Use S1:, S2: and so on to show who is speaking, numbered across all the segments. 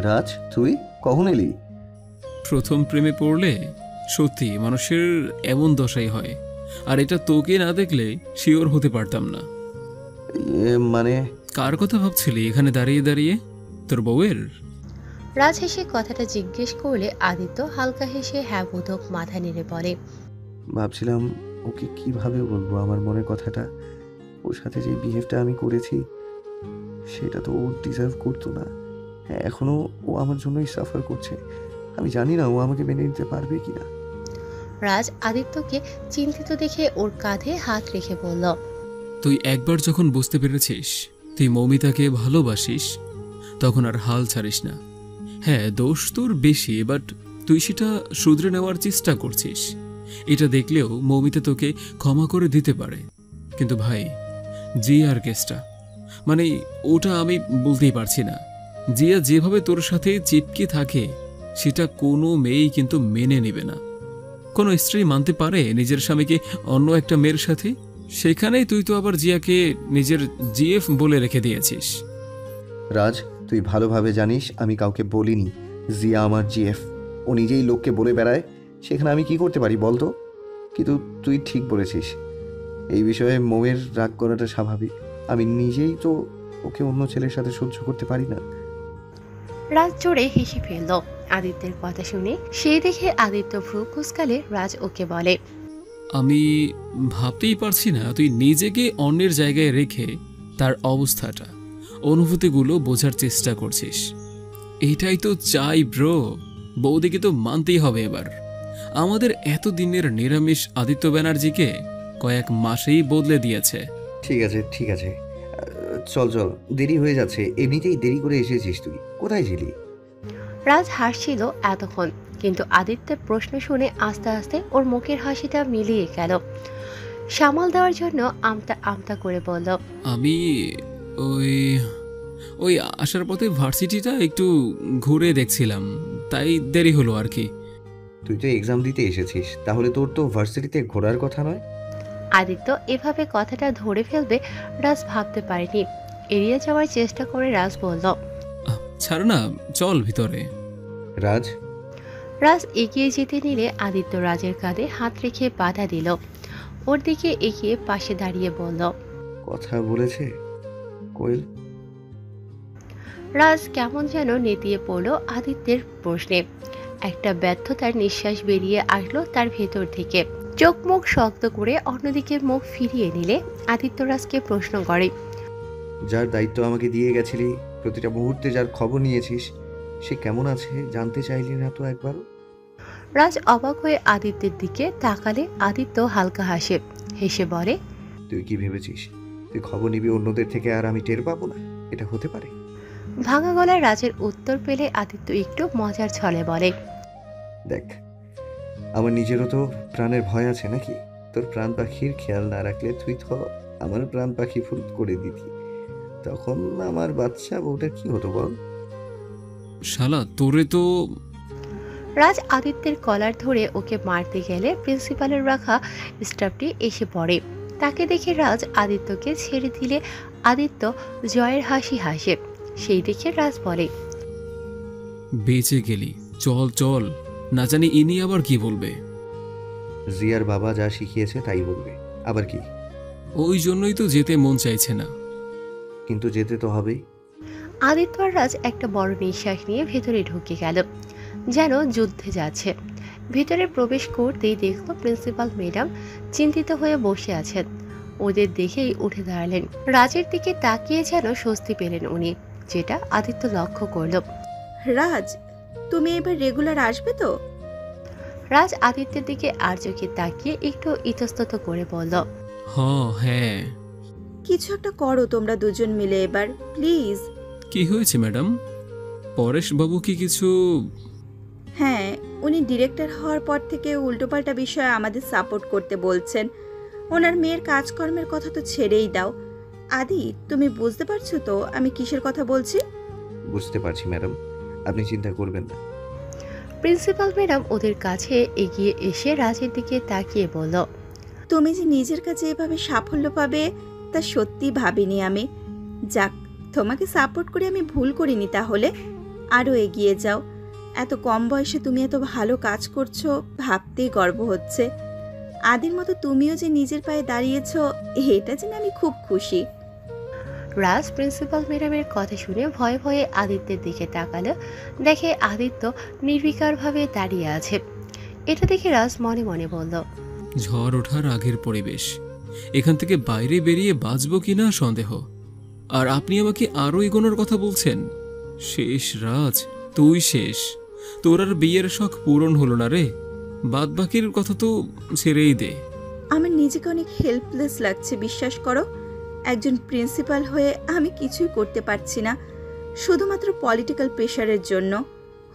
S1: রাজ, তুই কখন এলি?
S2: প্রথম প্রেমে পড়লে সত্যি মানুষের এমন দশাই হয়, আর এটা তোকে না দেখলে শিওর হতে পারতাম না।
S1: মানে
S2: কার কথা ভাবছিলি এখানে দাঁড়িয়ে দাঁড়িয়ে? তোর বউয়ের?
S3: রাজ হেসে কথাটা জিজ্ঞেস করলে আদিত্য হালকা হেসে হ্যাঁ বোধক মাথা নেড়ে বলে,
S1: ভাবছিলাম ওকে কিভাবে বলবো আমার মনের কথাটা। ওর সাথে যে বিহেভটা আমি করেছি সেটা তো ও ডিজার্ভ করতো না। এখনো ও আমার জন্যই সাফার করছে। আমি জানি না ও আমাকে মেনে নিতে পারবে কিনা।
S3: রাজ আদিত্যকে চিন্তিত দেখে ওর কাঁধে হাত রেখে বলল,
S2: তুই একবার যখন বুঝতে পেরেছিস তুই মৌমিতাকে ভালোবাসিস, তখন আর হাল ছাড়িস না। হ্যাঁ, দোষ তোর বেশি, বাট তুই সেটা শুধরে নেওয়ার চেষ্টা করছিস। এটা দেখলেও মৌমিতা তোকে ক্ষমা করে দিতে পারে। কিন্তু ভাই, জিয়ার কেসটা, মানে ওটা আমি বলতেই পারছি না। জিয়া যেভাবে তোর সাথে চিপকে থাকে সেটা কোনো মেয়েই কিন্তু মেনে নেবে না। কোনো স্ত্রী মানতে পারে নিজের স্বামীকে অন্য একটা মেয়ের সাথে? সেখানেই তুই তো আবার জিয়াকে নিজের জিএফ বলে রেখে দিয়েছিস।
S1: রাজ, তুই ভালোভাবে জানিস আমি কাউকে বলিনি জিয়া আমার জিএফ। ও নিজেই লোককে বলে বেড়ায়, সেখানে আমি কি করতে পারি বলতো? কিন্তু তুই ঠিক বলেছিস, এই বিষয়ে মৌয়ের রাগ করাটা স্বাভাবিক। আমি নিজেই তো ওকে অন্য ছেলের সাথে সহ্য করতে পারি না।
S3: রাজ জোরে হেসে ফেলল আদিত্যের কথা শুনে। সেই দেখে আদিত্য ভ্রু কুঁচকালে রাজ ওকে বলে,
S2: আমি ভাবতেই পারছি না তুই নিজেকে অন্যের জায়গায় রেখে তার অবস্থাটা, অনুভূতিগুলো বোঝার চেষ্টা করছিস। এটাই তো চাই ব্রো। বৌদিকে তো মানতেই হবে এবার। আমাদের এতদিনের নিরামিষ আদিত্য ব্যানার্জিকে কয়েক মাসেই বদলে দিয়েছে।
S1: ঠিক আছে ঠিক আছে, চল চল, দেরি হয়ে যাচ্ছে। এমনিতেই দেরি করে এসেছিস। তুই কোথায় ছিলি?
S3: রাজ হাসছিল এতক্ষণ, কিন্তু আদিত্যের প্রশ্ন শুনে আস্তে আস্তে ওর মুখের হাসিটা মিলিয়ে গেল। সামাল দেওয়ার জন্য আমতা আমতা করে বলল,
S2: আমি ওই ওই আসার পথে ভার্সিটিটা একটু ঘুরে দেখছিলাম, তাই দেরি হলো আর কি।
S1: তুই তো এক্সাম দিতে এসেছিস, তাহলে তোর তো ভার্সিটিতে ঘোরার কথা নয়?
S3: আদিত্য এভাবে কথাটা ধরে ফেলবে রাজ ভাবতে পারেনি। এড়িয়ে যাওয়ার চেষ্টা করে রাজ বলল,
S2: ছাড় না, চল ভিতরে।
S1: রাজ
S3: রাজ এগিয়ে যেতে নিলে আদিত্য রাজের কাঁধে হাত রেখে বাধা দিল। ওর দিকে এগিয়ে পাশে দাঁড়িয়ে বলল,
S1: কথা বলেছে কোয়েল?
S3: রাজ কেমন যেন নেতিয়ে পড়ল আদিত্যের প্রশ্নে। একটা ব্যর্থতার নিঃশ্বাস বেরিয়ে আসলো তার ভেতর থেকে। চোখ মুখ শক্ত করে অন্যদিকে মুখ ফিরিয়ে নিলে আদিত্য রাজকে প্রশ্ন করে,
S1: যার দায়িত্ব আমাকে দিয়ে গেছিলি, প্রতিটা মুহূর্তে যার খবর নিয়েছিস, সে কেমন আছে জানতে চাইলি না তো একবারও?
S3: রাজ অবাক হয়ে আদিত্যের দিকে তাকালে আদিত্য হালকা হাসে, হেসে বলে,
S1: তুই কি ভেবেছিস তুই খবর নিবি অন্যদের থেকে আর আমি টের পাবো না? এটা হতে পারে?
S3: ভাঙা গলায় রাজের উত্তর পেলে আদিত্য একটু মজার ছলে বলে,
S1: দেখ, আমার নিজেরও তো প্রাণের ভয় আছে নাকি? তোর প্রাণ পাখির খেয়াল না রাখলে তুই তো আমার প্রাণ পাখি ফুট করে দিতি। তখন আমার বাচ্চা বউটার কি হতো বল?
S2: শালা তোরে তো।
S3: রাজ আদিত্যের কলার ধরে ওকে মারতে গেলে প্রিন্সিপালের রাখা স্টাফটি এসে পড়ে। তাকে দেখে রাজ আদিত্যকে ছেড়ে দিলে আদিত্য জয়ের হাসি হাসে। সেই দেখে রাজ বলে,
S2: বেঁচে গেলি, চল চল, না জানি ইনি আবার কি বলবে।
S1: জিয়ার বাবা যা শিখিয়েছে তাই বলবে, আবার কি?
S2: ওই জন্যই তো যেতে মন চাইছে না।
S1: কিন্তু যেতে তো হবেই।
S3: আদিত্য আর রাজ একটা বড় নিঃশ্বাস নিয়ে ভেতরে ঢুকে গেল, যেন যুদ্ধে যাচ্ছে। ভেতরে প্রবেশ করতেই দেখল প্রিন্সিপাল ম্যাডাম চিন্তিত হয়ে বসে আছেন। ওদের দেখেই উঠে দাঁড়ালেন। রাজের দিকে তাকিয়ে যেন স্বস্তি পেলেন উনি, যেটা আদিত্য লক্ষ্য করল।
S4: রাজ, তুমি এবার রেগুলার আসবে তো?
S3: রাজ আদিত্যের দিকে আর চোখে তাকিয়ে একটু ইতস্তত করে বলল,
S2: হ্যাঁ।
S4: কিছু একটা করো তোমরা দুজন মিলে এবার, প্লিজ।
S2: কি হয়েছে ম্যাডাম? পরেশ বাবু কি কিছু?
S4: হ্যাঁ, উনি ডিরেক্টর হওয়ার পর থেকে উল্টোপাল্টা বিষয়ে আমাদের সাপোর্ট করতে বলছেন। ওনার মেয়ের কাজকর্মের কথা তো ছেড়েই দাও। আদি, তুমি বুঝতে পারছো তো আমি কিসের কথা বলছি?
S1: বুঝতে পারছি ম্যাডাম, আপনি চিন্তা করবেন না।
S3: প্রিন্সিপাল ম্যাডাম ওদের কাছে এগিয়ে এসে রাজের দিকে তাকিয়ে বলল,
S4: তুমি যে নিজের কাছে এভাবে সাফল্য পাবে তা সত্যি ভাবিনি আমি। যাক, তোমাকে সাপোর্ট করে আমি ভুল করিনি তাহলে। আরও এগিয়ে যাও। এত কম বয়সে তুমি এত ভালো কাজ করছো ভাবতেই গর্ব হচ্ছে। আদির মতো তুমিও যে নিজের পায়ে দাঁড়িয়েছো, এটা জেনে আমি খুব খুশি।
S3: রাজ প্রিন্সিপাল ম্যাডামের কথা শুনে ভয়ে ভয়ে আদিত্যের দিকে তাকালো। দেখে আদিত্য নির্বিকারভাবে দাঁড়িয়ে আছে। এটা দেখে রাজ মনে মনে বলল,
S2: ঝড় ওঠার আগের পরিবেশ, এখান থেকে বাইরে বেরিয়ে বাঁচবো কিনা সন্দেহ। আর আপনি আমাকে আরও এগোনোর কথা বলছেন? শেষ রাজ, তুই শেষ। তোর আর বিয়ের শখ পূরণ হলো না রে। বাদ বাকির কথা তো ছেড়েই দে।
S4: আমার নিজেকে অনেক হেল্পলেস লাগছে, বিশ্বাস করো। একজন প্রিন্সিপাল হয়ে আমি কিছুই করতে পারছি না, শুধুমাত্র পলিটিক্যাল প্রেশারের জন্য।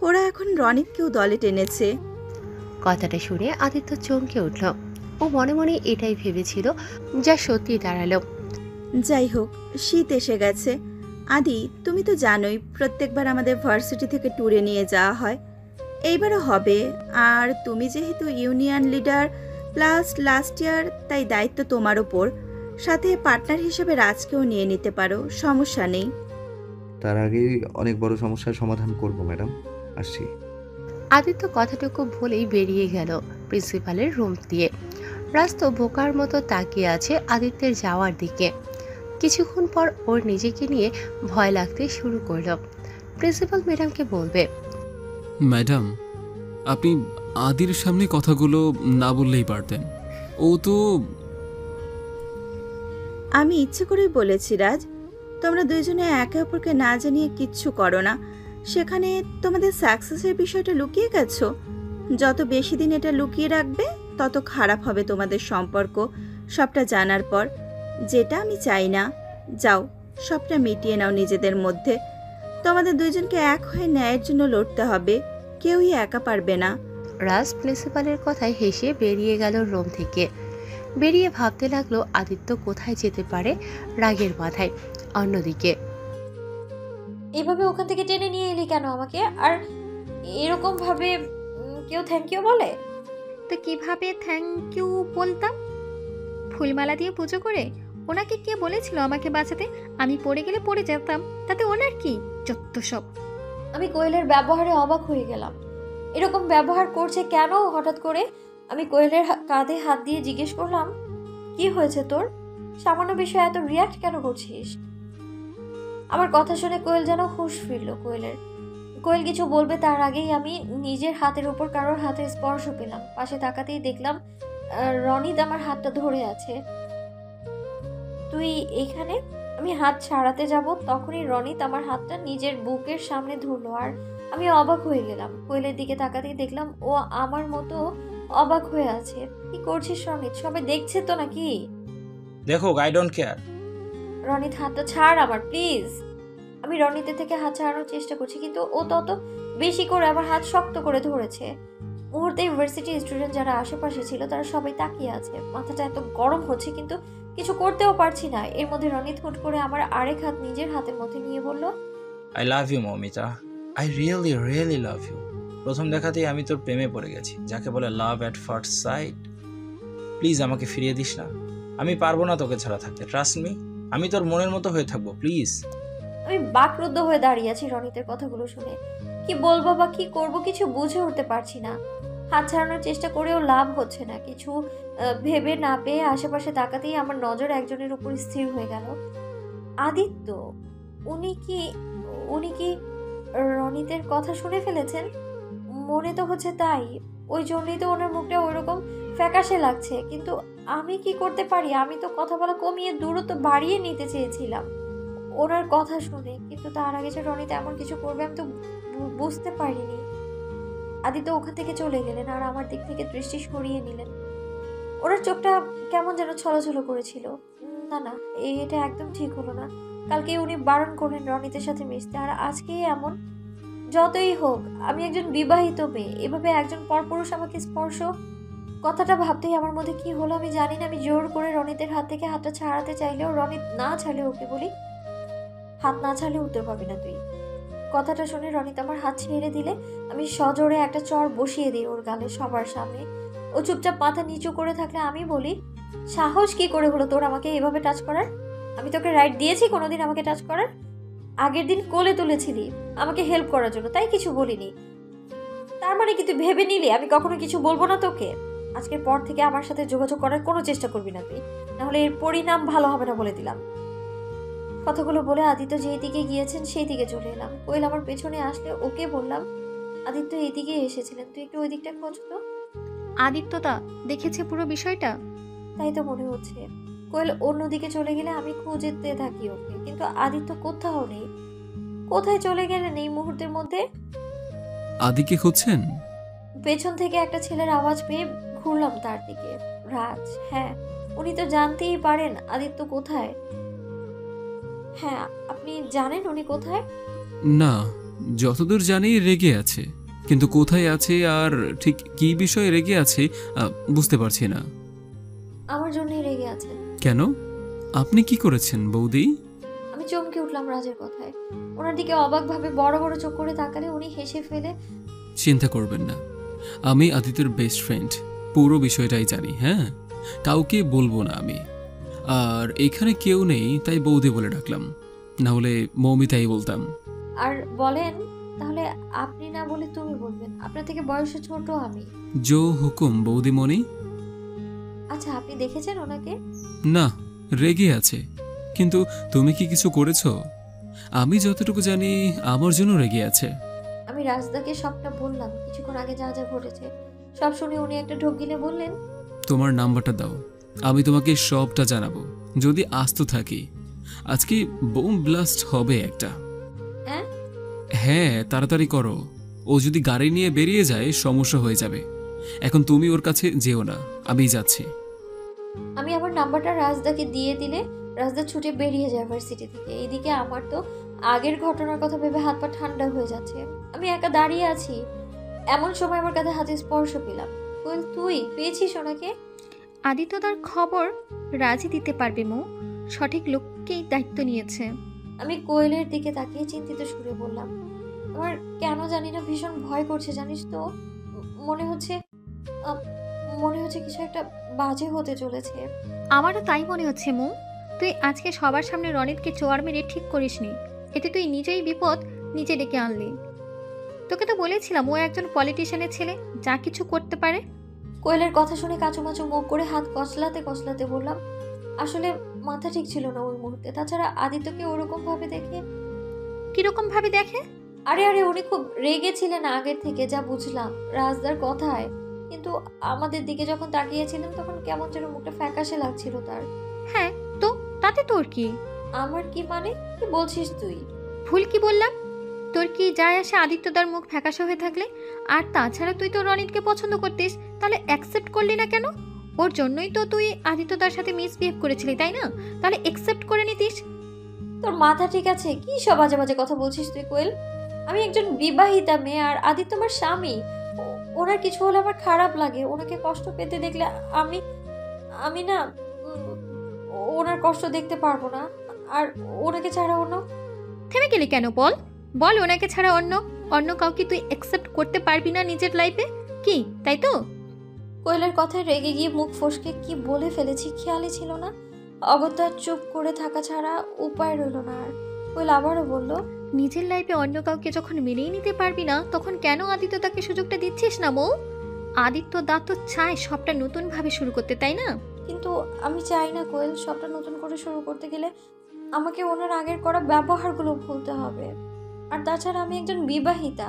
S4: ওরা এখন রনিতকেও দলে টেনেছে।
S3: কথাটা শুনে আদিত্য চমকে উঠল। ও মনে মনে এটাই ভেবেছিল, যা সত্যি দাঁড়ালো।
S4: যাই হোক, শীত এসে গেছে। আদি, তুমি তো জানোই প্রত্যেকবার আমাদের ভার্সিটি থেকে ট্যুরে নিয়ে যাওয়া হয়। এইবারও হবে। আর তুমি যেহেতু union leader plus last year, তাই দায়িত্ব তোমার ওপর। সাথে পার্টনার হিসেবে রাজকেও নিয়ে নিতে পারো, সমস্যা নেই।
S1: তার আগেই অনেক বড় সমস্যার সমাধান করব ম্যাডাম, আসছি।
S3: আদিত্য কথাটুকু বলেই বেরিয়ে গেল প্রিন্সিপালের রুম দিয়ে। রাজ তো বোকার মতো তাকিয়ে আছে আদিত্যের যাওয়ার দিকে। কিছুক্ষণ পর ওর নিজেকে নিয়ে ভয় লাগতে শুরু করলো। প্রিন্সিপাল ম্যাডামকে বলবে,
S2: ম্যাডাম, আপনি আদির সামনে কথাগুলো না বললেই পারতেন। ও তো
S4: আমি ইচ্ছে করেই বলেছি রাজ, তোমরা দুইজনে একে অপরকে না জানিয়ে কিচ্ছু করো না। সেখানে তোমাদের সাকসেসের বিষয়টা লুকিয়ে গেছো। যত বেশি দিন এটা লুকিয়ে রাখবে তত খারাপ হবে তোমাদের সম্পর্ক, সবটা জানার পর। যেটা আমি চাই না। যাও, সবটা মিটিয়ে নাও নিজেদের মধ্যে। তোমাদের দুইজনকে এক হয়ে ন্যায়ের জন্য লড়তে হবে, কেউই একা পারবে না।
S3: রাজ প্রিন্সিপালের কথায় হেসে বেরিয়ে গেল রুম থেকে। বেরিয়ে ভাবতে লাগলো আদিত্য কোথায় যেতে পারে রাগের মাথায়। অন্যদিকে
S5: এইভাবে ওখান থেকে টেনে নিয়ে এলি কেন আমাকে? আর এরকম ভাবে কেউ থ্যাংক ইউ বলে?
S6: তো কিভাবে থ্যাংক ইউ বলতাম? ফুলমালা দিয়ে পুজো করে? ওনাকে কে বলেছিল আমাকে বাঁচাতে? আমি পড়ে গেলে পড়ে যেতাম, তাতে ওনার কি? যত সব।
S5: আমি কোয়েলের ব্যবহারে অবাক হয়ে গেলাম। এরকম ব্যবহার করছে কেন হঠাৎ করে? আমি কোয়েলের কাঁধে হাত দিয়ে জিজ্ঞেস করলাম, কি হয়েছে তোর? সামান্য বিষয়ে এত রিয়াক্ট কেন করছিস? আমার কথা শুনে কোয়েল যেন হুঁশ ফিরল। কোয়েল কিছু বলবে তার আগেই আমি নিজের হাতের উপর কারোর হাতের স্পর্শ পেলাম। পাশে তাকাতেই দেখলাম রনিত আমার হাতটা ধরে আছে। তুই এইখানে? আমি হাত ছাড়াতে যাব, তখনই রনিত আমার হাতটা নিজের বুকের সামনে ধরলো। আর আমি অবাক হয়ে গেলাম। কোয়েলের দিকে তাকাতেই দেখলাম ও আমার মতো অবাক হয়ে আছে। কি করছিস রনিত? সবাই দেখছে তো নাকি?
S7: দেখো, আই ডোন্ট কেয়ার।
S5: রনিত, হাতটা ছাড় আমার, প্লিজ। আমি রনিতের থেকে হাত ছাড়ানোর চেষ্টা করছি, কিন্তু ও তত বেশি করে আমার হাত শক্ত করে ধরেছে। মুহূর্তে ইউনিভার্সিটি স্টুডেন্ট যারা আশেপাশে ছিল তারা সবাই তাকিয়ে আছে। মাথাটা এত গরম হচ্ছে, কিন্তু কিছু করতেও পারছি না। এর মধ্যে রনিত হুট করে আমার আরেক হাত নিজের হাতের মধ্যে নিয়ে বলল,
S7: I love you Moumita, I really really love you. প্রথম দেখাতেই আমি তোর প্রেমে পড়ে গেছি, যাকে বলে love at first sight. Please আমাকে ফিরিয়ে দিস না। আমি পারবো না তোকে ছাড়া থাকতে, ট্রাস্ট মি। আমি তোর মনের মতো হয়ে থাকবো, প্লিজ।
S5: আমি বাকরুদ্ধ হয়ে দাঁড়িয়ে আছি রনিতের কথাগুলো শুনে। কি বলবো বা কি করব কিছু বুঝে উঠতে পারছি না। হাত ছাড়ানোর চেষ্টা করেও লাভ হচ্ছে না। কিছু ভেবে না পেয়ে আশেপাশে তাকাতেই আমার নজর একজনের উপর স্থির হয়ে গেল। আদিত্য। উনি কি রনিতের কথা শুনে ফেলেছেন? মনে তো হচ্ছে তাই। ওই জন্যই তো ওনার মুখটা ওইরকম ফ্যাকাশে লাগছে। কিন্তু আমি কি করতে পারি? আমি তো কথা বলা কমিয়ে দূরত্ব বাড়িয়ে নিতে চেয়েছিলাম ওনার কথা শুনে, কিন্তু তার আগে যে রনিত এমন কিছু করবে আমি তো বুঝতে পারিনি। আদিত্য ওখান থেকে চলে গেলেন আর আমার দিক থেকে দৃষ্টি সরিয়ে নিলেন। ওনার চোখটা কেমন যেন ছলছল করেছিল। না না, এটা একদম ঠিক হলো না। কালকে উনি বারণ করলেন রনিতের সাথে মিশতে, আর আজকেই এমন। যতই হোক, আমি একজন বিবাহিত মেয়ে, এভাবে একজন পরপুরুষ আমাকে স্পর্শ, কথাটা ভাবতেই আমার মধ্যে কি হলো আমি জানি না। আমি জোর করে রনিতের হাত থেকে হাতটা ছাড়াতে চাইলেও রনিত না ছাড়লে ওকে বলি, হাত না ছাড়লে উত্তর পাবি না তুই। কথাটা শুনে রনিত আমার হাত ছেড়ে দিলে আমি সজোরে একটা চড় বসিয়ে দিই ওর গালে সবার সামনে। ও চুপচাপ মাথা নিচু করে থাকলে আমি বলি, সাহস কি করে হলো তোর আমাকে এভাবে টাচ করার? আমি তোকে রাইট দিয়েছি কোনোদিন আমাকে টাচ করার? আগের দিন কোলে তুলেছিলি, আমাকে হেল্প করার জন্য, তাই কিছু বলিনি। তার মানে কি তুই ভেবে নিলি আমি কখনো কিছু বলবো না তোকে? আজকের পর থেকে আমার সাথে যোগাযোগ করার কোনো চেষ্টা করবি না তুই, নাহলে এর পরিণাম ভালো হবে না বলে দিলাম। কথাগুলো বলে আদিত্য যেই দিকে গিয়েছেন সেই দিকে চলে এলাম। কোয়েল আমার পেছনে আসলে ওকে বললাম, আদিত্য এইদিকে এসেছিলেন, তুই একটু ওই দিকটা খোঁজ তো।
S6: আদিত্যদা দেখেছে পুরো বিষয়টা?
S5: তাই তো মনে হচ্ছে। কোয়েল অন্যদিকে চলে গেলে আমি খুঁজতে থাকি ওকে, কিন্তু আদিত্য কোথাও নেই। কোথায় চলে গেলেন এই মুহূর্তের মধ্যে?
S2: আদিকে খুঁজছেন?
S5: পেছন থেকে একটা ছেলের আওয়াজ পেয়ে ঘুরলাম তার দিকে। রাজ, হ্যাঁ, উনি তো জানতেই পারেন আদিত্য কোথায়। হ্যাঁ, আপনি জানেন উনি কোথায়?
S2: না, যতদূর জানি রেগে আছে, কিন্তু কোথায় আছে আর ঠিক কী বিষয়ে রেগে আছে বুঝতে পারছি না।
S5: আমার জন্যই রেগে আছেন।
S2: কেন? আপনি কি করেছেন বৌদি?
S5: আমি চমকে উঠলাম রাজের কথায়। ওনার দিকে অবাকভাবে বড় বড় চোখ করে তাকালে উনি হেসে ফেলে,
S2: চিন্তা করবেন না, আমি আদিত্যের বেস্ট ফ্রেন্ড, পুরো বিষয়টাই জানি। হ্যাঁ, কাউকে বলবো না আমি। আর এখানে কেউ নেই তাই বৌদি বলে ডাকলাম, না হলে মৌমিতাই বলতাম।
S5: আর বলেন তাহলে আপনি না বলে তুমি বলবেন, আপনার থেকে বয়সে ছোট আমি।
S2: জো হুকুম বৌদিমণি।
S5: আচ্ছা, আপনি দেখেছেন ওনাকে?
S2: না, রেগে আছে। কিন্তু তুমি কি কিছু করেছো? আমি যতটুকু জানি আমার জন্য রেগে আছে।
S5: আমি রাজদাকে সবটা বললাম, কিছুক্ষণ আগে যা যা ঘটেছে সব শুনে উনি একটা ঢোক গিলে বললেন,
S2: তোমার নাম্বারটা দাও, আমি তোমাকে সবটা জানাবো যদি আস্ত থাকি। আজকে বোম ব্লাস্ট হবে একটা।
S5: হ্যাঁ?
S2: হ্যাঁ, তাড়াতাড়ি করো। ও যদি গাড়ি নিয়ে বেরিয়ে যায় সমস্যা হয়ে যাবে। এখন তুমি ওর কাছে যেও না, আমি যাচ্ছি।
S5: আমি আমার নাম্বারটা রাজদাকে দিয়ে দিলে রাজদা ছুটে বেরিয়ে যায় ভার্সিটি থেকে। এইদিকে আমার তো আগের ঘটনার কথা ভেবে হাত পা ঠান্ডা হয়ে যাচ্ছে। আমি একা দাঁড়িয়ে আছি, এমন সময় আমার কাছে হাতে স্পর্শ পেলাম। কোয়েল, তুই পেয়েছিস ওনাকে?
S6: আদিত্যদার খবর রাজি দিতে পারবে মো, সঠিক লোককেই দায়িত্ব নিয়েছে।
S5: আমি কোয়েলের দিকে তাকিয়ে চিন্তিত সুরে বললাম, আমার কেন জানি না ভীষণ ভয় করছে, জানিস তো। মনে হচ্ছে মনে হচ্ছে কিছু একটা বাজে হতে চলেছে।
S6: আমারও তাই মনে হচ্ছে মো। তুই আজকে সবার সামনে রনিতকে চোয়ার মেরে ঠিক করিসনি, এতে তুই নিজেই বিপদ নিজে ডেকে আনলি। তোকে তো বলেছিলাম ও একজন পলিটিশিয়ানের ছেলে, যা কিছু করতে পারে।
S5: কোয়েলের কথা শুনে কাচুমাচু মুখ করে হাত কচলাতে কচলাতে বললাম, আসলে মাথা ঠিক ছিল না ওই মুহূর্তে। তাছাড়া আদিত্যকে ওরকম ভাবে দেখে।
S6: কিরকম ভাবে দেখে?
S5: আরে আরে, উনি খুব রেগেছিলেন আগের থেকে, যা বুঝলাম রাজদার কথায়। কিন্তু আমাদের দিকে যখন তাকিয়েছিলেন তখন কেমন যেন মুখটা ফ্যাকাশে লাগছিল তার।
S6: হ্যাঁ, তো তাতে তোর কি?
S5: আমার কি মানে? কি বলছিস তুই?
S6: ভুল কি বললাম? তোর কি যায় আসে আদিত্যদার মুখ ফ্যাকাশে হয়ে থাকলে? আর তাছাড়া তুই তো রনিতকে পছন্দ করতিস, তাহলে অ্যাকসেপ্ট করলি না কেন? ওর জন্যই তো তুই আদিত্যদার সাথে মিসবিহেভ করেছিলি, তাই না? তাহলে অ্যাকসেপ্ট করে নিতিস।
S5: তোর মাথা ঠিক আছে? কি সব বাজে বাজে কথা বলছিস তুই কোয়েল? আমি একজন বিবাহিতা মেয়ে, আর আদিত্য আমার স্বামী। ওনার কিছু হলে আমার খারাপ লাগে। ওনাকে কষ্ট পেতে দেখলে আমি আমি না ওনার কষ্ট দেখতে পারবো না। আর ওনাকে ছাড়া অন্য।
S6: থেমে গেলি কেন? বল বল, ওনাকে ছাড়া অন্য অন্য কাউকে তুই অ্যাকসেপ্ট করতে পারবি না নিজের লাইফে, কি তাই তো?
S5: কোয়েলের কথায় রেগে গিয়ে মুখ ফসকে কি বলে ফেলেছি খেয়ালই ছিল না। অগত্যা চুপ করে থাকা ছাড়া উপায় রইল না আর। কোয়েল আবারও বলল,
S6: নিজের লাইফে অন্য কাউকে যখন মেনেই নিতে পারবি না, তখন কেন আদিত্য তাকে সুযোগটা দিচ্ছিস না মৌ? আদিত্য দা তো চায় সবটা নতুন ভাবে শুরু করতে, তাই না?
S5: কিন্তু আমি চাই না কোয়েল। সবটা নতুন করে শুরু করতে গেলে আমাকে ওনার আগের করা ব্যবহারগুলো ভুলতে হবে। আর তাছাড়া আমি একজন বিবাহিতা,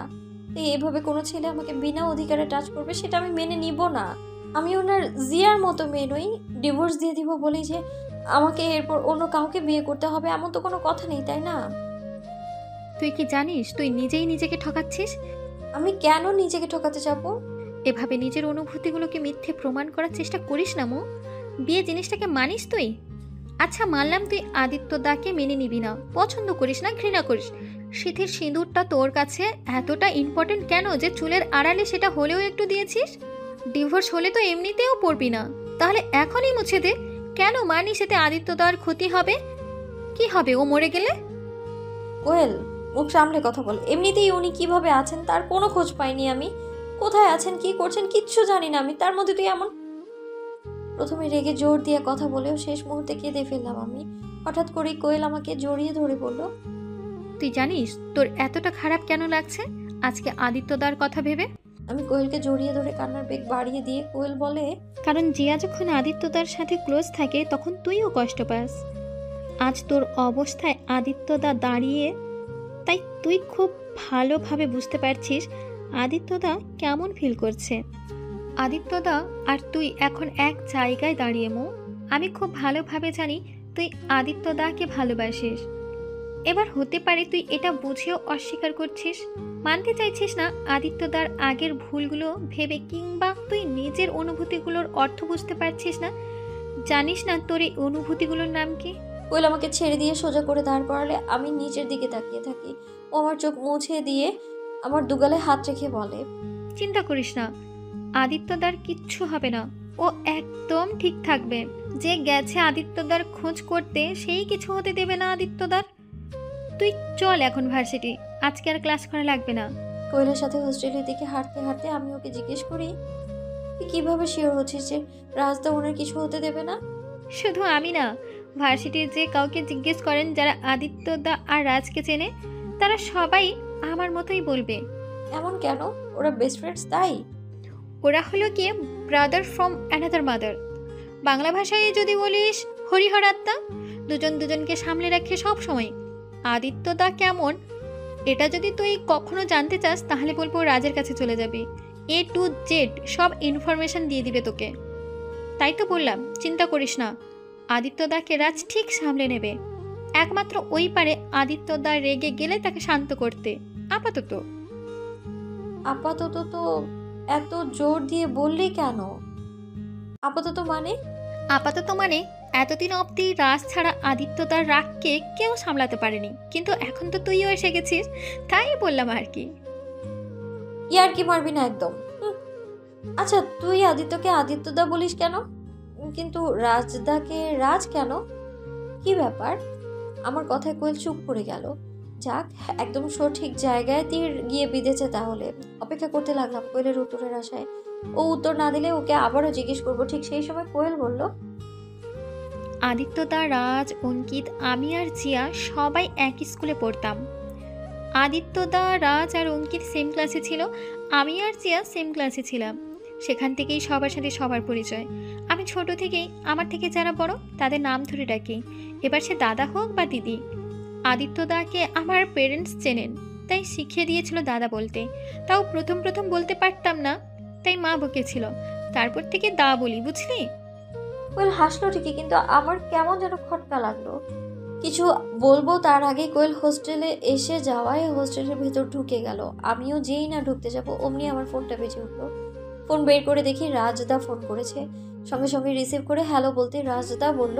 S5: তাই এভাবে কোনো ছেলে আমাকে বিনা অধিকারে টাচ করবে সেটা আমি মেনে নিব না। আমি ওনার জিয়ার মতো মেয়ে নই। ডিভোর্স দিয়ে দিব বলেই যে আমাকে এরপর অন্য কাউকে বিয়ে করতে হবে এমন তো কোনো কথা নেই, তাই না?
S6: তুই কি জানিস তুই নিজেই নিজেকে ঠকাচ্ছিস?
S5: আমি কেন নিজেকে ঠকাতে যাবো?
S6: এভাবে নিজের অনুভূতিগুলোকে মিথ্যে প্রমাণ করার চেষ্টা করিস না মো। বিয়ে জিনিসটাকে মানিস তুই? আচ্ছা মানলাম তুই আদিত্য দাকে মেনে নিবি না, পছন্দ করিস না, ঘৃণা করিস। শীতের সিঁদুরটা তোর কাছে এতটা ইম্পর্টেন্ট কেন যে চুলের আড়ালে সেটা হলেও একটু দিয়েছিস? ডিভোর্স হলে তো এমনিতেও পড়বি না, তাহলে এখনই মুছে দে। কেন মানিস এতে আদিত্য দার ক্ষতি হবে? কি হবে ও মরে গেলে?
S5: কোয়েল, মুখ সামলে কথা বল। এমনিতেই উনি কিভাবে আছেন তার কোনো খোঁজ পাইনি আমি। কোথায় আছেন, কি করছেন কিচ্ছু জানি না আমি। তার মধ্যে তুই এমন। প্রথমে রেগে জোর দিয়ে কথা বলেও শেষ মুহূর্তে কেঁদে ফেললাম আমি। হঠাৎ করেই কোয়েল আমাকে জড়িয়ে ধরে বলল,
S6: তুই জানিস তোর এতটা খারাপ কেন লাগছে আজকে আদিত্যদার কথা ভেবে?
S5: আমি কোয়েলকে জড়িয়ে ধরে কান্নার বেগ বাড়িয়ে দিয়ে কোয়েল বলে,
S6: কারণ জিয়া যখন আদিত্যদার সাথে ক্লোজ থাকে তখন তুইও কষ্ট পাস। আজ তোর অবস্থায় আদিত্যদা দাঁড়িয়ে, তাই তুই খুব ভালোভাবে বুঝতে পারছিস আদিত্যদা কেমন ফিল করছে। আদিত্যদা আর তুই এখন এক জায়গায় দাঁড়িয়ে মো। আমি খুব ভালোভাবে জানি তুই আদিত্যদাকে ভালোবাসিস। এবার হতে পারে তুই এটা বুঝেও অস্বীকার করছিস, মানতে চাইছিস না আদিত্যদার আগের ভুলগুলো ভেবে, কিংবা তুই নিজের অনুভূতিগুলোর অর্থ বুঝতে পারছিস না, জানিস না তোর এই অনুভূতিগুলোর নাম কি।
S5: কোয়েল আমাকে ছেড়ে দিয়ে সোজা করে দাঁড় করালে আমি নিচের দিকে তাকিয়ে থাকি। ও আমার চোখ মুছে দিয়ে আমার দুগালে হাত রেখে বলে,
S6: চিন্তা করিস না, আদিত্যদার কিচ্ছু হবে না, ও একদম ঠিক থাকবে। যে গেছে আদিত্যদার খোঁজ করতে সেই কিছু হতে দেবে না আদিত্যদার। তুই চল এখন ভার্সিটি, আজকে আর ক্লাস করা লাগবে না।
S5: কোয়েলের সাথে হোস্টেলের দিকে হাঁটতে হাঁটতে আমি ওকে জিজ্ঞেস করি, তুই কিভাবে শিওর হচ্ছিস যে রাজদা ওনার কিছু হতে দেবে না?
S6: শুধু আমি না, ভার্সিটির যে কাউকে জিজ্ঞেস করেন যারা আদিত্যদা আর রাজকে চেনে, তারা সবাই আমার মতোই বলবে।
S5: এমন কেন? ওরা বেস্ট ফ্রেন্ডস তাই?
S6: ওরা হলো কি brother from another mother. Bangla ভাষায় যদি বলিস হরিহর আত্মা, দুজন দুজনকে সামলে রাখে সব সময়। আদিত্যদা কেমন এটা যদি তুই কখনো জানতে চাস তাহলে বলবো রাজের কাছে চলে যাবি, A to Z সব ইনফরমেশন দিয়ে দিবে তোকে। তাই তো বললাম চিন্তা করিস না, আদিত্যদাকে রাজ ঠিক সামলে নেবে। একমাত্র ওই পারে আদিত্যদা রেগে গেলে তাকে শান্ত করতে। আপাতত
S5: আপাতত তো এত জোর দিয়ে বললি কেন? আপাতত মানে?
S6: আপাতত মানে এতদিন অবধি রাজ ছাড়া আদিত্যদার রাগকে কেউ সামলাতে পারেনি, কিন্তু এখন তো তুইও এসে গেছিস, তাই বললাম আর কি।
S5: ইয়ার কি মারবি না একদম। আচ্ছা, তুই আদিত্যকে আদিত্যদা বলিস কেন, কিন্তু রাজদাকে রাজ কেন? কি ব্যাপার? আমার কথায় কোয়েল চুপ করে গেল। যাক, একদম সঠিক জায়গায় তীর গিয়ে বিঁধেছে। তাহলে অপেক্ষা করতে লাগলাম কোয়েলের উত্তরের আশায়। ও উত্তর না দিলে ওকে আবারও জিজ্ঞেস করবো। ঠিক সেই সময় কোয়েল বলল,
S6: আদিত্যদা, রাজ, অঙ্কিত, আমি আর জিয়া সবাই একই স্কুলে পড়তাম। আদিত্যদা, রাজ আর অঙ্কিত সেম ক্লাসে ছিল, আমি আর জিয়া সেম ক্লাসে ছিলাম। সেখান থেকেই সবার সাথে সবার পরিচয়। আমি ছোট থেকেই আমার থেকে যারা বড় তাদের নাম ধরে ডাকি, এবার সে দাদা হোক বা দিদি। আদিত্যদাকে আমার পেরেন্টস চেনেন, তাই শিখিয়ে দিয়েছিল দাদা বলতে। তাও প্রথম প্রথম বলতে পারতাম না, তাই মা বকেছিল। তারপর থেকে দা বলি, বুঝলি?
S5: কোয়েল হাসলো ঠিকই, কিন্তু আমার কেমন যেন খটকা লাগলো। কিছু বলবো তার আগে কোয়েল হোস্টেলে এসে যাওয়ায় হোস্টেলের ভেতর ঢুকে গেল। আমিও যেই না ঢুকতে যাবো অমনি আমার ফোনটা বেজে উঠলো। ফোন বের করে দেখি রাজদা ফোন করেছে। সঙ্গে সঙ্গে রিসিভ করে হ্যালো বলতে রাজদা বলল,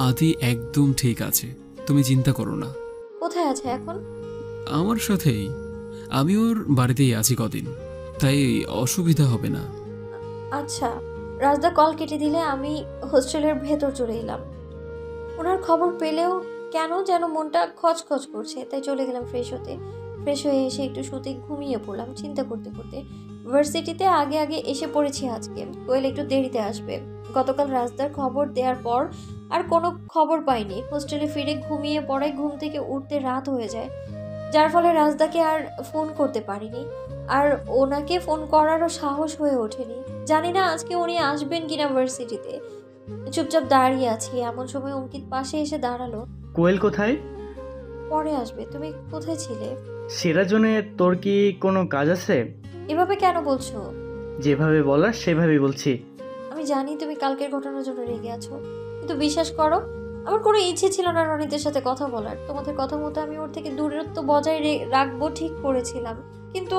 S2: আদি একদম ঠিক আছে, তুমি চিন্তা করো না।
S5: কোথায় আছে এখন?
S2: আমার সাথেই, আমি ওর বাড়িতেই আছি কদিন, তাই অসুবিধা হবে না।
S5: আচ্ছা। রাজদা কল কেটে দিলে আমি হোস্টেলের ভেতর চলে এলাম। ওনার খবর পেলেও কেন যেন মনটা খচখচ করছে, তাই চলে গেলাম ফ্রেশ হতে। ফ্রেশ হয়ে এসে একটু শুতে ঘুমিয়ে পড়লাম চিন্তা করতে করতে। ভার্সিটিতে আগে আগে এসে পড়েছি আজকে। কোয়েল একটু দেরিতে আসবে। গতকাল রাজদার খবর দেওয়ার পর আর কোনো খবর পাইনি। হোস্টেলে ফিরে ঘুমিয়ে পড়ায় ঘুম থেকে উঠতে রাত হয়ে যায়, যার ফলে রাজদাকে আর ফোন করতে পারিনি। আর ওনাকে ফোন করারও সাহস হয়ে ওঠেনি। জানি না আজকে উনি আসবেন কিনা ভার্সিটিতে। চুপচাপ দাঁড়িয়ে আছি, এমন সময় অঙ্কিত পাশে এসে দাঁড়ালো।
S8: কোয়েল কোথায়?
S5: পরে আসবে। তুমি কোথায় ছিলে?
S8: সেটার জন্য তোর কি কোনো কাজ আছে?
S5: এভাবে কেন বলছো?
S8: যেভাবে বলার সেভাবেই বলছি।
S5: আমি জানি তুমি কালকের ঘটনার জন্য রেগে আছো, কিন্তু বিশ্বাস করো আমার কোনো ইচ্ছে ছিল না রনিতের সাথে কথা বলার। তোমাদের কথা মতো আমি ওর থেকে দূরত্ব বজায় রাখবো ঠিক করেছিলাম, কিন্তু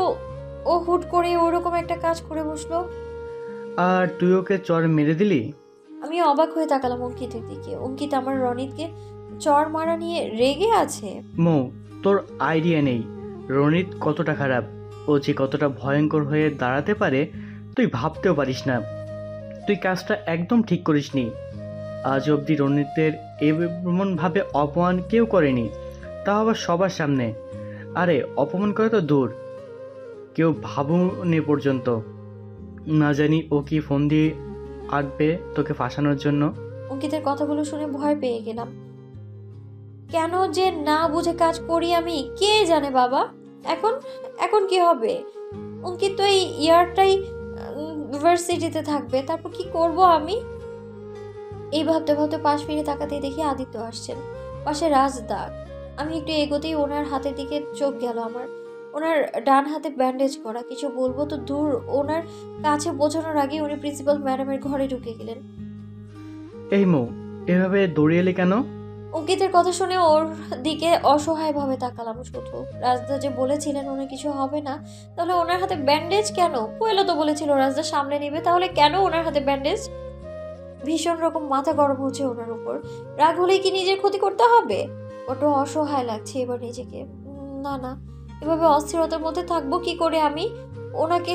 S5: ও হুট করে ওরকম একটা কাজ করে বসলো।
S8: আর তুই ওকে চর মেরে দিলি?
S5: আমি অবাক হয়ে তাকালাম অঙ্কিতের দিকে। অঙ্কিত আমার রনিতকে চর মারা নিয়ে রেগে আছে।
S8: মৌ, তোর আইডিয়া নেই রনিত কতটা খারাপ। ও যে কতটা ভয়ঙ্কর হয়ে দাঁড়াতে পারে তুই ভাবতেও পারিস না। তুই কাজটা একদম ঠিক করিসনি। আজ অবধি রনিতের এমনভাবে অপমান কেউ করেনি, তাও আবার সবার সামনে। আরে অপমান করে তো দূর, কেউ ভাবুনি পর্যন্ত। না জানি ও কি ফোন দিয়ে আঁটবে তোকে ফাঁসানোর জন্য।
S5: অঙ্কিতের কথাগুলো শুনে ভয় পেয়ে গেলাম। কেন যে না বুঝে কাজ করি আমি, কে জানে বাবা। এখন এখন কি হবে? অঙ্কিত তো এই ইয়ারটাই ইউনিভার্সিটিতে থাকবে, তারপর কি করব আমি? এই ভাবতে ভাবতে পাশ ফিরে তাকাতেই দেখি আদিত্য আসছেন, পাশে রাজদা। আমি একটু এগোতেই ওনার হাতের দিকে চোখ গেল আমার। ওনার ডান হাতে ব্যান্ডেজ করা। কিছু বলবো তো দূর, ওনার কাছে পৌঁছানোর আগে উনি প্রিন্সিপাল ম্যাডামের ঘরে ঢুকে গেলেন।
S8: এই মৌ, এভাবে দৌড়িয়ে এলি কেন?
S5: অঙ্কিতের কথা শুনে ওর দিকে অসহায়ভাবে তাকালাম শুধু। রাজদা যে বলেছিলেন ওনার কিছু হবে না, তাহলে ওনার হাতে ব্যান্ডেজ কেন? কোয়েলও তো বলেছিল রাজদা সামলে নেবে, তাহলে কেন ওনার হাতে ব্যান্ডেজ? ভীষণ রকম মাথা গরম হচ্ছে ওনার উপর। রাগ হলেই কি নিজের ক্ষতি করতে হবে? বড্ড অসহায় লাগছে এবার নিজেকে। না না, এভাবে অস্থিরতার মধ্যে থাকবো কি করে আমি? ওনাকে,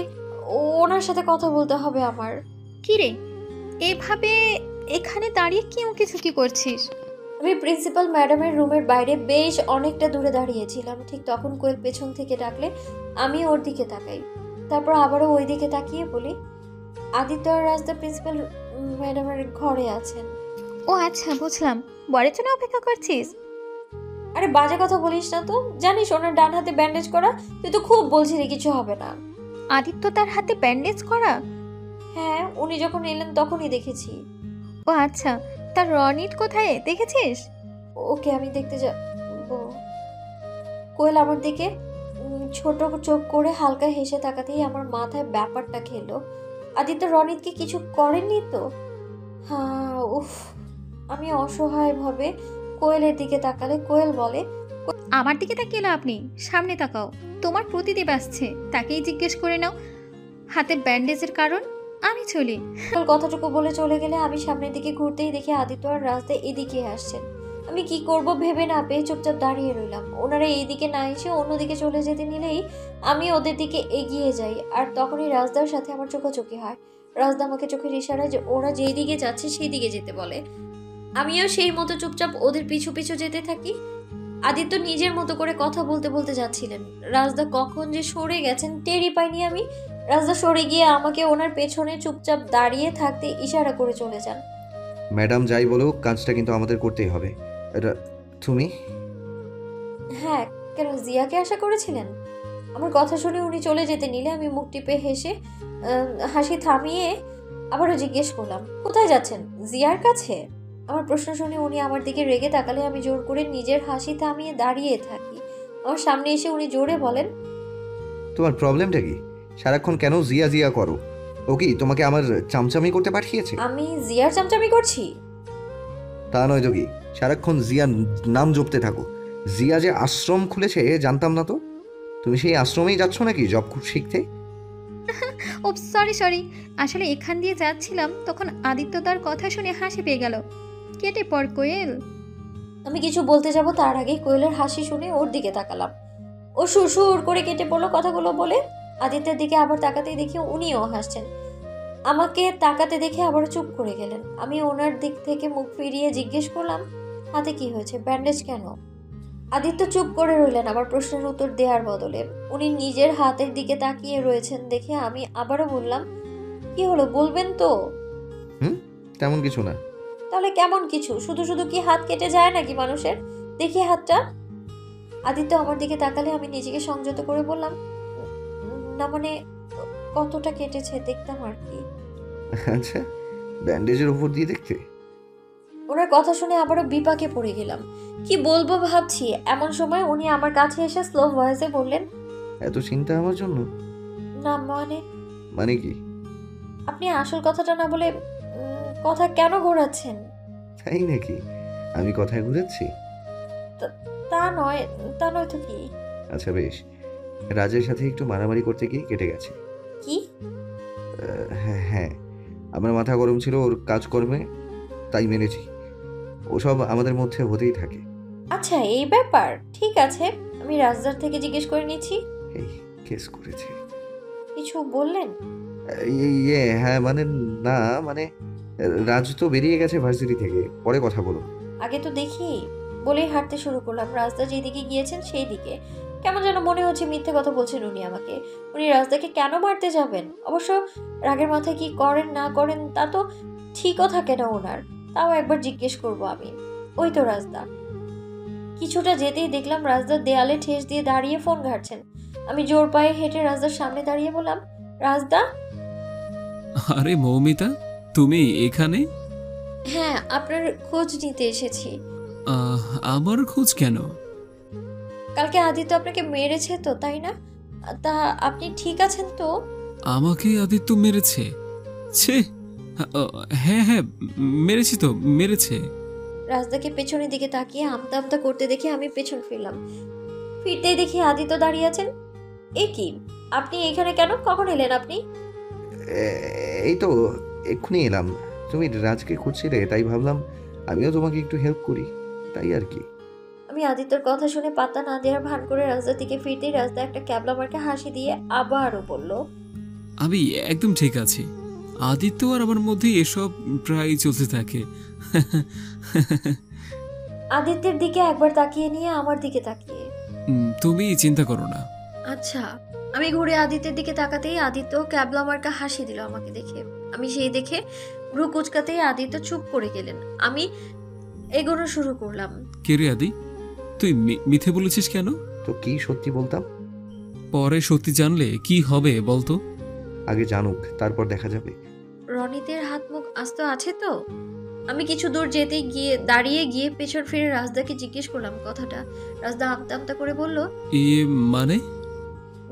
S5: ওনার সাথে কথা বলতে হবে আমার।
S6: কি রে, এভাবে এখানে দাঁড়িয়ে কেউ কিছু কি করছিস?
S5: আমি প্রিন্সিপাল ম্যাডামের রুমের বাইরে বেশ অনেকটা দূরে দাঁড়িয়েছিলাম। ঠিক তখন কোয়েল পেছন থেকে ডাকলে আমি ওর দিকে তাকাই, তারপর আবারও ওই দিকে তাকিয়ে বলি, আদিত্য আর রাজদা প্রিন্সিপাল ম্যাডামের ঘরে আছেন।
S6: ও আচ্ছা, বুঝলাম। বরের জন্য অপেক্ষা করছিস?
S5: আরে বাজে কথা বলিস না তো। জানিস ওনার ডান হাতে ব্যান্ডেজ করা? তুই তো খুব বলছিলি কিছু হবে না।
S6: আদিত্য তার হাতে ব্যান্ডেজ করা?
S5: হ্যাঁ, উনি যখন এলেন তখনই দেখেছি।
S6: ও আচ্ছা, তার রনিত কোথায়, দেখেছিস?
S5: ওকে আমি দেখতে যাবো। কোয়েল আমার দিকে ছোট চোখ করে হালকা হেসে তাকাতেই আমার মাথায় ব্যাপারটা খেলো। আদিত্য রনিতকে কিছু করেননি তো? হ্যাঁ, উফ। আমি অসহায়ভাবে কোয়েলের দিকে তাকালে কোয়েল বলে,
S6: আমার দিকে তাকিয়ে লাভ নেই, সামনে তাকাও। তোমার প্রতিদেব আসছে, তাকেই জিজ্ঞেস করে নাও হাতে ব্যান্ডেজের কারণ। আমি চলি।
S5: কোয়েল কথাটুকু বলে চলে গেলে আমি সামনের দিকে ঘুরতেই দেখি আদিত্য আর রাজদা এদিকে আসছেন। আমি কি করব ভেবে না পেয়ে চুপচাপ দাঁড়িয়ে রইলাম। ওনারা এইদিকে না এসে অন্যদিকে চলে যেতে নিলেই আমি ওদের দিকে এগিয়ে যাই, আর তখনই রাজদার সাথে আমার চোখাচোখি হয়। রাজদা আমাকে চোখের ইশারায় যে ওরা যেই দিকে যাচ্ছে সেই দিকে যেতে বলে। আমিও সেই মতো চুপচাপ ওদের পিছু পিছু যেতে থাকি। আদিত্য নিজের মতো করে কথা বলতে বলতে যাচ্ছিলেন। রাজদা কখন যে সরে গেছেন টেরই পাইনি আমি। রাজদা সরে গিয়ে আমাকে ওনার পেছনে চুপচাপ দাঁড়িয়ে থাকতে ইশারা করে চলে যান।
S1: ম্যাডাম যাই বলো, কাজটা কিন্তু আমাদের করতেই হবে। তুমি?
S5: হ্যাঁ, কেন জিয়াকে আশা করেছিলেন? আমার কথা শুনে উনি চলে যেতে নিলে আমি মুখ টিপে হেসে হাসি থামিয়ে আবারও জিজ্ঞেস করলাম, কোথায় যাচ্ছেন? জিয়ার কাছে? আমার প্রশ্ন শুনে উনি আমার দিকে রেগে তাকালে আমি জোর করে নিজের হাসি থামিয়ে দাঁড়িয়ে থাকি। আমার সামনে এসে উনি জোরে বলেন,
S1: তোমার প্রবলেমটা কি? সারাক্ষণ কেন জিয়া জিয়া করো? ও কি তোমাকে আমার চামচামি করতে পাঠিয়েছে?
S5: আমি জিয়ার চামচামি করছি?
S1: তা নয় তো কি, সারাক্ষণ জিয়া নাম জপতে থাকো। জিয়া যে আশ্রম খুলেছে জানতাম না তো। তুমি সেই আশ্রমেই যাচ্ছ নাকি জব শিখতে?
S6: ও সরি, আসলে এখান দিয়ে যাচ্ছিলাম, তখন আদিত্য তার কথা শুনে হাসি পেয়ে গেল। কেটে পড় কোয়েল।
S5: আমি কিছু বলতে যাব তার আগেই কোয়েলের হাসি শুনে ওর দিকে তাকালাম। ও সুর করে কেটে পড়লো কথাগুলো বলে। আদিত্যের দিকে আবার তাকাতেই দেখি উনিও হাসছেন। আমাকে তাকাতে দেখে আবার চুপ করে গেলেন। আমি ওনার দিক থেকে মুখ ফিরিয়ে জিজ্ঞেস করলাম, হাতে কি হয়েছে, ব্যান্ডেজ কেন? আদিত্য চুপ করে রইলেন আমার প্রশ্নের উত্তর দেওয়ার বদলে। উনি নিজের হাতের দিকে তাকিয়ে রয়েছেন দেখে আমি আবারও বললাম, কি হলো বলবেন তো?
S1: তেমন কিছু না।
S5: তাহলে কেমন কিছু? শুধু শুধু কি হাত কেটে যায় নাকি মানুষের? দেখি হাতটা। আদিত্য আমার দিকে তাকালে আমি নিজেকে সংযত করে বললাম, না মানে কতটা কেটেছে দেখতাম আর কি।
S1: আচ্ছা, ব্যান্ডেজের উপর দিয়ে দেখতে?
S5: ওনার কথা শুনে আবারও বিপাকে পড়ে গেলাম। কি বলবো ভাবছি, এমন সময় উনি আমার কাছে এসে স্লো ভয়েসে বললেন,
S1: এত চিন্তা আমার জন্য?
S5: না
S1: মানে কি?
S5: আপনি আসল কথাটা না বলে কথা কেন ঘোরাচ্ছেন?
S1: তাই নাকি? আমি কথায় ঘুরেছি?
S5: তা নয় তো কি?
S1: আচ্ছা বেশ, রাজের সাথে একটু মারামারি করতে গিয়ে কেটে গেছে।
S5: কি?
S1: হ্যাঁ, আমার মাথা গরম ছিল ওর কাজকর্মে, তাই মেনেছি। ওসব আমাদের মধ্যে হতেই থাকে।
S5: আচ্ছা এই ব্যাপার, ঠিক আছে, আমি রাজদার থেকে জিজ্ঞেস করে নিচ্ছি।
S1: এই কেস করেছে?
S5: কিছু বললেন?
S1: হ্যাঁ মানে রাজ তো বেরিয়ে গেছে ভার্সিটি থেকে, পরে কথা বলো।
S5: আগে তো দেখি। বলেই হাঁটতে শুরু করলাম রাজদা যেদিকে গিয়েছেন সেই দিকে। কেমন যেন মনে হচ্ছে মিথ্যে কথা বলছেন উনি আমাকে। উনি রাজদাকে কেন মারতে যাবেন? অবশ্য রাগের মাথায় কি করেন না করেন তা তো ঠিকও থাকে না ওনার। তাও একবার জিজ্ঞেস করব আমি। ওই তো রাজদা। কিছুটা যেতেই দেখলাম রাজদা দেয়ালে ঠেস দিয়ে দাঁড়িয়ে ফোন ঘাঁটছেন। আমি জোর পায়ে হেঁটে রাজদার সামনে দাঁড়িয়ে বললাম, রাজদা।
S2: আরে মৌমিতা, তুমি এখানে?
S5: হ্যাঁ, আপনার খোঁজ নিতে এসেছি।
S2: আহ, আমার খোঁজ কেন?
S5: কালকে আদিত্য আপনাকে মেরেছে তো, তাই না? তা আপনি ঠিক আছেন তো?
S2: আমাকে আদিত্য মেরেছে? ছে, হ্যাঁ হ্যাঁ, মেরেছি তো, মেরেছে।
S5: রাজদাকে পেছনের দিকে তাকিয়ে আমতা আমতা করতে দেখে আমি পেছন ফিরলাম। ফিরতেই দেখি আদিত্য দাঁড়িয়ে আছেন। এ কি, আপনি এখানে কেন? কখন এলেন আপনি?
S1: এই তো এক্ষুনি এলাম। তুমি রাজকে খুঁজছিলে, তাই ভাবলাম আমিও তোমাকে একটু হেল্প করি, তাই আর কি।
S5: আমি আদিত্যর কথা শুনে পাত্তা না দেওয়ার ভান করে রাজদার দিকে ফিরতেই রাজদা একটা ক্যাবলা মার্কে হাসি দিয়ে আবারও বলল,
S2: আমি একদম ঠিক আছি। আদিত্য আর আমার মধ্যে এসব প্রায় চলতে থাকে।
S5: আদিত্যের দিকে একবার তাকিয়ে নিয়ে আমার দিকে তাকিয়ে,
S2: তুমি চিন্তা করো না।
S5: আচ্ছা। আমি ঘুরে আদিত্যের দিকে তাকাতেই আদিত্য ক্যাবলা মার্কা হাসি দিল আমাকে দেখে। আমি সেই দেখে ভ্রু কুচকাতেই আদিত্য চুপ করে গেলেন। আমি এগোনো শুরু করলাম।
S2: কে রে আদি, তুই মিথ্যে বলেছিস কেন?
S1: তো কি সত্যি বলতাম?
S2: পরে সত্যি জানলে কি হবে বলতো?
S1: আগে জানুক, তারপর দেখা যাবে।
S5: রনিতের হাত মুখ আস্ত আছে তো? আমি কিছু দূর যেতেই দাঁড়িয়ে গিয়ে পেছন ফিরে রাজদাকে জিজ্ঞেস করলাম কথাটা। রাজদা আমতা আমতা করে বলল,
S2: মানে?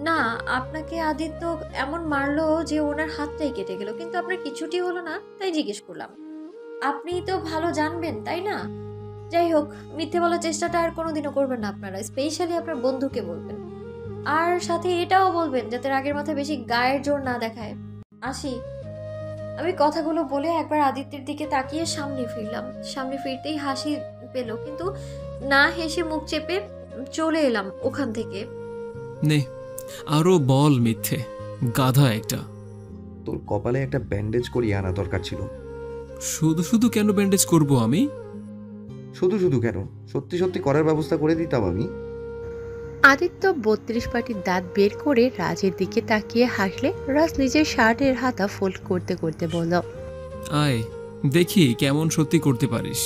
S5: না, আপনাকে আদিত্য এমন মারলো যে ওনার হাতটাই কেটে গেল, কিন্তু আপনার কিছুটি হলো না, তাই জিজ্ঞেস করলাম। আপনি তো ভালো জানবেন, তাই না? যাই হোক, মিথ্যে বলার চেষ্টাটা আর কোনোদিনও করবেন না আপনারা, স্পেশালি আপনার বন্ধুকে বলবেন। আর সাথে এটাও বলবেন যাতে রাগের মাথায় বেশি গায়ের জোর না দেখায়। আসি। আমি কথাগুলো বলে একবার আদিত্যের দিকে তাকিয়ে সামনে ফিরলাম। সামনে ফিরতেই হাসি পেল, কিন্তু না হেসে মুখ চেপে চলে এলাম ওখান থেকে।
S2: নে, আরো বল মিথ্যে, গাধা একটা।
S1: তোর কপালে একটা ব্যান্ডেজ করিয়ে আনা দরকার ছিল।
S2: শুধু শুধু কেন ব্যান্ডেজ করব আমি?
S1: শুধু শুধু কেন, সত্যি সত্যি করার ব্যবস্থা করে দিতাম আমি।
S3: আদিত্য 32 পাটির দাঁত বের করে রাজের দিকে তাকিয়ে হাসলে রাজ নিজের শার্টের হাতা ফোল্ড করতে করতে বলল,
S2: আয় দেখি কেমন সত্যি করতে পারিস।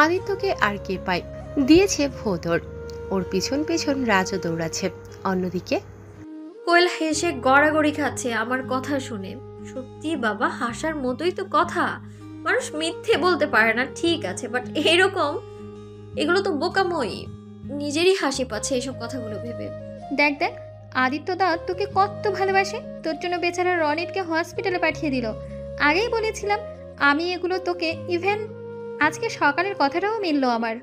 S3: আদিত্যকে আর কে পায়, দিয়েছে ভোদর। ওর পিছন পিছন রাজও দৌড়াচ্ছে। অন্যদিকে
S5: কোয়েল হেসে গড়াগড়ি খাচ্ছে আমার কথা শুনে। সত্যি বাবা, হাসার মতোই তো কথা। মানুষ মিথ্যে বলতে পারে না, ঠিক আছে, বাট এগুলো তো বোকাময়ী। নিজেরই হাসি পাচ্ছে এইসব কথাগুলো ভেবে।
S6: দেখ দেখ, আদিত্য দা তোকে কত ভালোবাসে। তোর জন্য বেচারা রনিতকে হসপিটালে পাঠিয়ে দিল। আগেই বলেছিলাম আমি এগুলো তোকে। ইভেন আজকে সকালের কথাটাও মিললো আমার।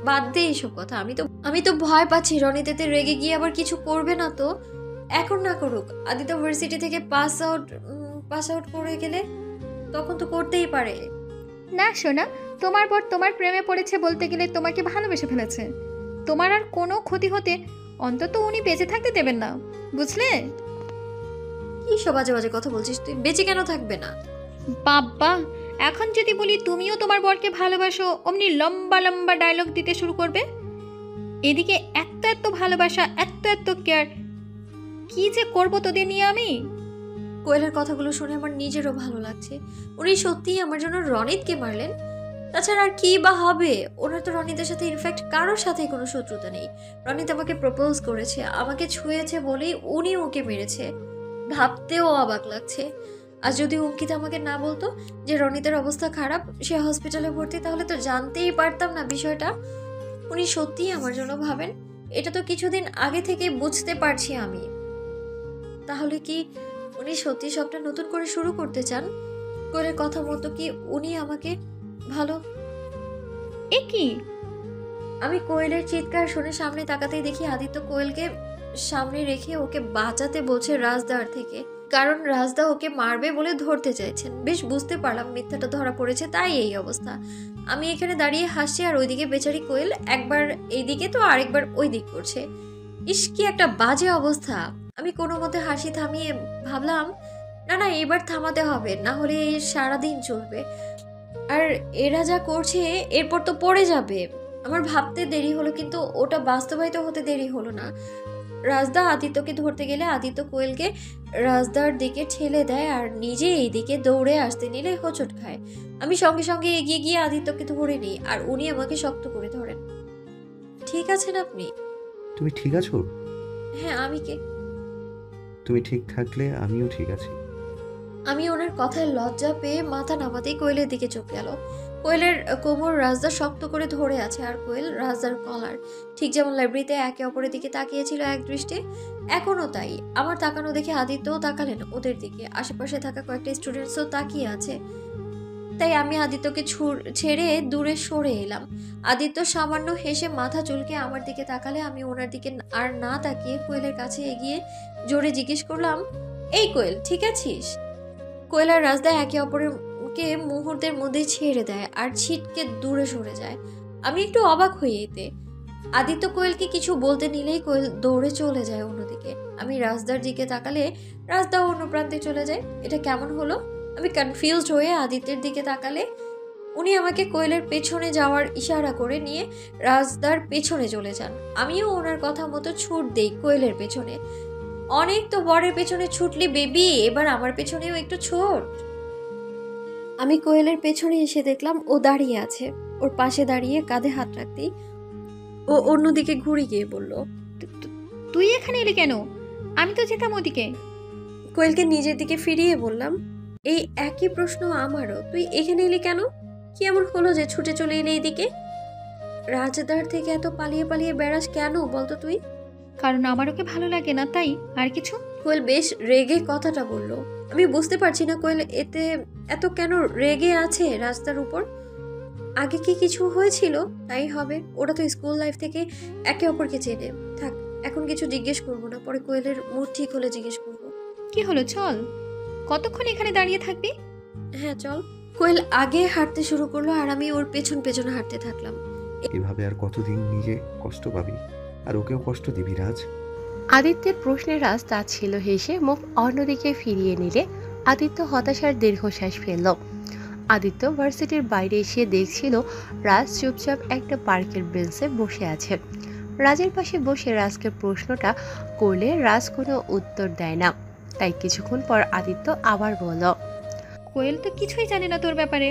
S5: বাদ দে এইসব কথা। আমি তো ভয় পাচ্ছি রনিতেতে রেগে গিয়ে আবার কিছু করবে না তো। এখন না করুক, আদিত্য ভার্সিটি থেকে পাস আউট করে গেলে তখন তো করতেই পারে।
S6: না শোনা, তোমার পর তোমার প্রেমে পড়েছে বলতে গেলে তোমাকে ভালোবেসে ফেলেছে। তোমার আর কোনো ক্ষতি হতে অন্তত উনি বেঁচে থাকতে দেবেন না, বুঝলে?
S5: কি সব বাজে বাজে কথা বলছিস তুই? বেঁচে কেন থাকবে না?
S6: বাবা, এখন যদি বলি তুমিও তোমার বরকে ভালোবাসো, অমনি লম্বা লম্বা ডায়লগ দিতে শুরু করবে। এদিকে এত এত ভালোবাসা, এত এত কেয়ার, কি যে করবো তোদের নিয়ে আমি।
S5: কোয়েলের কথাগুলো শুনে আমার নিজেরও ভালো লাগছে। উনি সত্যিই আমার জন্য রনিতকে মারলেন। তাছাড়া আর কি বা হবে? ওনার তো রনিতের সাথে ইনফ্যাক্ট কারোর সাথেই কোনো শত্রুতা নেই। রনিত আমাকে প্রপোজ করেছে, আমাকে ছুঁয়েছে বলেই উনি ওকে মেরেছে। ভাবতেও অবাক লাগছে। আর যদি অঙ্কিতা আমাকে না বলতো যে রনিতের অবস্থা খারাপ, সে হসপিটালে ভর্তি, তাহলে তো জানতেই পারতাম না বিষয়টা। উনি সত্যিই আমার জন্য ভাবেন, এটা তো কিছুদিন আগে থেকে বুঝতে পারছি আমি। তাহলে কি উনি সত্যি সবটা নতুন করে শুরু করতে চান? কোয়েলের কথা মতো কি উনি আমাকে ভালো?
S6: এ কি?
S5: আমি কোয়েলের চিৎকার শুনে সামনে তাকাতেই দেখি আদিত্য কোয়েলকে সামনে রেখে ওকে বাঁচাতে বলছে রাজদার থেকে। কারণ রাজদা ওকে মারবে বলে ধরতে চাইছেন। বেশ বুঝতে পারলাম মিথ্যাটা ধরা পড়েছে, তাই এই অবস্থা। আমি এখানে দাঁড়িয়ে হাসছি আর ওইদিকে বেচারি কোয়েল একবার এইদিকে তো আরেকবার ওই দিক করছে। ইস, কি একটা বাজে অবস্থা। আমি কোনো মতে হাসি থামিয়ে ভাবলাম, না না, এবার থামাতে হবে, না হলে সারাদিন চলবে। আর এরা যা করছে এরপর তো পড়ে যাবে। আমার ভাবতে দেরি হলো, কিন্তু ওটা বাস্তবায়িত হতে দেরি হলো না। রাজদা আদিত্যকে ধরতে গেলে আদিত্য কোয়েলকে রাজদার দিকে ঠেলে দেয় আর নিজে এই দিকে দৌড়ে আসতে নিলে হোঁচট খায়। আমি সঙ্গে সঙ্গে এগিয়ে গিয়ে আদিত্যকে ধরে নিই আর উনি আমাকে শক্ত করে ধরেন। ঠিক আছেন আপনি?
S1: তুমি ঠিক আছো?
S5: হ্যাঁ, আমি কে?
S1: তুমি ঠিক থাকলে আমিও ঠিক আছি।
S5: আমি ওনার কথায় লজ্জা পেয়ে মাথা নামাতেই কোয়েলের দিকে চোখ গেল। কোয়েলের কোমর রাজদা শক্ত করে ধরে আছে, আর কোয়েল রাজদার কলার। ঠিক যেমন লাইব্রেরিতে একে অপরের দিকে তাকিয়েছিল এক দৃষ্টে, এখনও তাই। আমার তাকানো দেখে আদিত্যও তাকালেন ওদের দিকে। আশেপাশে থাকা কয়েকটা স্টুডেন্টসও তাকিয়ে আছে। তাই আমি আদিত্যকে ছেড়ে দূরে সরে এলাম। আদিত্য সামান্য হেসে মাথা চুলকে আমার দিকে তাকালে আমি ওনার দিকে আর না তাকিয়ে কোয়েলের কাছে এগিয়ে জোরে জিজ্ঞেস করলাম, এই কোয়েল, ঠিক আছিস? কোয়েল আর রাজদা একে অপরকে মুহূর্তের মধ্যেই ছেড়ে দেয় আর ছিটকে দূরে সরে যায়। আমি একটু অবাক হই এতে। আদিত্য কোয়েলকে কিছু বলতে নিলেই কোয়েল দৌড়ে চলে যায় অন্যদিকে। আমি রাজদার দিকে তাকালে রাজদাও অন্য প্রান্তে চলে যায়। এটা কেমন হলো? আমি কনফিউজড হয়ে আদিত্যের দিকে তাকালে উনি আমাকে কোয়েলের পেছনে যাওয়ার ইশারা করে নিয়ে রাজদার পেছনে চলে যান। আমিও ওনার কথা মতো ছুট দেই কোয়েলের পেছনে। অনেক তো বরের পেছনে ছুটলি বেবি, এবার আমার পেছনেও একটু ছোট। আমি কোয়েলের পেছনে এসে দেখলাম ও দাঁড়িয়ে আছে। ওর পাশে দাঁড়িয়ে কাঁধে হাত রাখতেই ও অন্যদিকে ঘুরে গিয়ে বলল,
S6: তুই এখানে এলি কেন? আমি তো যেতাম ওদিকে।
S5: কোয়েলকে নিজের দিকে ফিরিয়ে বললাম, এই একই প্রশ্ন আমারও। তুই এখানে এলি কেন? কি এমন হলো যে ছুটে চলে এলি এইদিকে? রাজদার থেকে এত পালিয়ে পালিয়ে বেড়াস কেন বলতো তুই?
S6: কারণ আমার ওকে ভালো লাগে না, তাই। আর কিছু?
S5: কোয়েল বেশ রেগে কথাটা বলল। আমি বুঝতে পারছি না কোয়েল এতে এত কেন রেগে আছে রাস্তার উপর। আগে কি কিছু হয়েছিল? তাই হবে, ওরা তো স্কুল লাইফ থেকে একে অপরকে চেনে। থাক, এখন কিছু জিজ্ঞেস করবো না, পরে কোয়েলের মুড ঠিক হলে জিজ্ঞেস করবো।
S6: কি হলো, চল। কতক্ষণ এখানে দাঁড়িয়ে থাকবি?
S5: হ্যাঁ চল। কোয়েল আগে হাঁটতে শুরু করলো আর আমি ওর পেছন পেছন হাঁটতে থাকলাম।
S1: এভাবে আর কতদিন নিজে কষ্ট পাবি, আর ওকেও কষ্ট দিবি রাজ?
S3: আদিত্যের প্রশ্নে রাজ তা ছিল হেসে মুখ অন্যদিকে ফিরিয়ে নিলে আদিত্য হতাশার দীর্ঘশ্বাস ফেলল। আদিত্য ভার্সিটির বাইরে এসে দেখছিল রাজ চুপচাপ একটা পার্কের বেঞ্চে বসে আছে। রাজের পাশে বসে রাজকে প্রশ্নটা করলে রাজ কোনো উত্তর দেয় না। তাই কিছুক্ষণ পর আদিত্য আবার বলল,
S6: কোয়েল তো কিছুই জানে না তোর ব্যাপারে।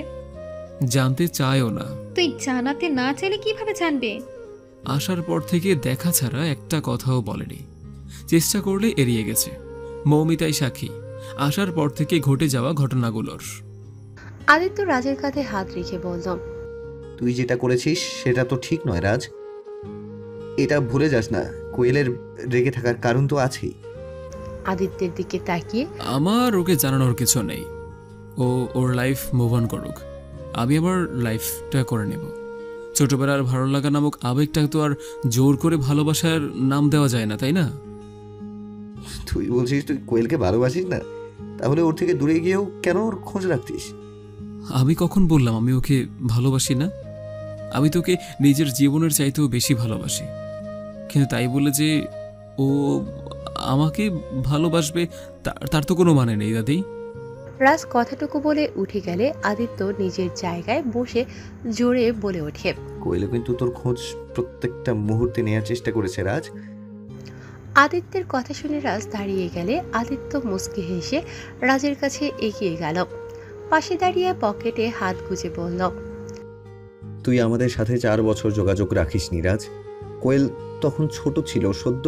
S2: জানতে চায়ও না।
S6: তুই জানাতে না চাইলে কিভাবে জানবে?
S2: আসার পর থেকে দেখা ছাড়া একটা কথাও বলেনি। চেষ্টা করলে এড়িয়ে গেছে। মৌমিতাই সাক্ষী আসার পর থেকে ঘটে যাওয়া ঘটনাগুলোর।
S3: আদিত্য রাজের কাঁধে হাত রেখে বলল,
S1: তুই যেটা করেছিস সেটা তো ঠিক নয় রাজ। এটা ভুলে যাস না, কোয়েলের রেগে থাকার কারণ তো আছেই।
S3: আদিত্যের দিকে তাকিয়ে,
S2: আমার ওকে জানানোর কিছু নেই। ও ওর লাইফ মুভ অন করুক, আমি আমার লাইফটা করে নেব। ছোটবেলার ভালো লাগা নামক আবেগটা তো আর জোর করে ভালোবাসার নাম দেওয়া যায় না, তাই না?
S1: তুই বলছিস তুই কোয়েলকে ভালোবাসিস না? তাহলে ওর থেকে দূরে গিয়েও কেন ওর খোঁজ রাখতিস?
S2: আমি কখন বললাম আমি ওকে ভালোবাসি না? আমি তোকে নিজের জীবনের চাইতেও বেশি ভালোবাসি। কিন্তু তাই বলে যে ও আমাকে ভালোবাসবে তার তো কোনো মানে নেই দাদি।
S3: রাজ কথাটুকু বলে উঠে গেলে আদিত্য নিজের জায়গায় বসে জোরে বলে ওঠে,
S1: কোয়েলও কিন্তু তোর খোঁজ প্রত্যেকটা মুহূর্তে নেওয়ার চেষ্টা করেছে রাজ।
S3: আদিত্যের কথা শুনে রাজ দাঁড়িয়ে গেলে আদিত্য মুচকি হেসে রাজের কাছে এগিয়ে গেল। পাশে দাঁড়িয়ে পকেটে হাত গুজে বলল,
S1: তুই আমাদের সাথে 4 বছর যোগাযোগ রাখিসনি রাজ। কোয়েল তখন ছোট ছিল, সদ্য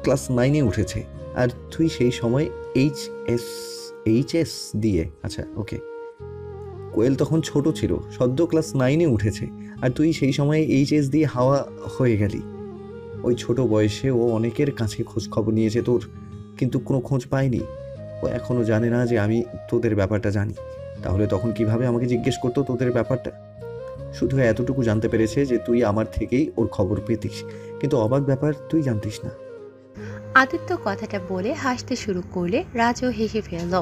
S1: ক্লাস 9-এ উঠেছে। আর তুই সেই সময় এইচএস দিয়ে, আচ্ছা ওকে, কোয়েল তখন ছোট ছিল, সদ্য ক্লাস 9-এ উঠেছে। আর তুই সেই সময় এইচএস দিয়ে হাওয়া হয়ে গেলি। ওই ছোট বয়সে ও অনেকের কাছে খোঁজ খবর নিয়েছে তোর, কিন্তু কোনো খোঁজ পায়নি। ও এখনো জানে না যে আমি তোদের ব্যাপারটা জানি। তাহলে তখন কিভাবে আমাকে জিজ্ঞেস করতো তোদের ব্যাপারটা? শুধু এতটুকু জানতে পেরেছে যে তুই আমার থেকেই ওর খবর পেতিস, কিন্তু অবাক ব্যাপার তুই জানতিস না।
S3: আদিত্য কথাটা বলে হাসতে শুরু করলে রাজও হেসে ফেলল।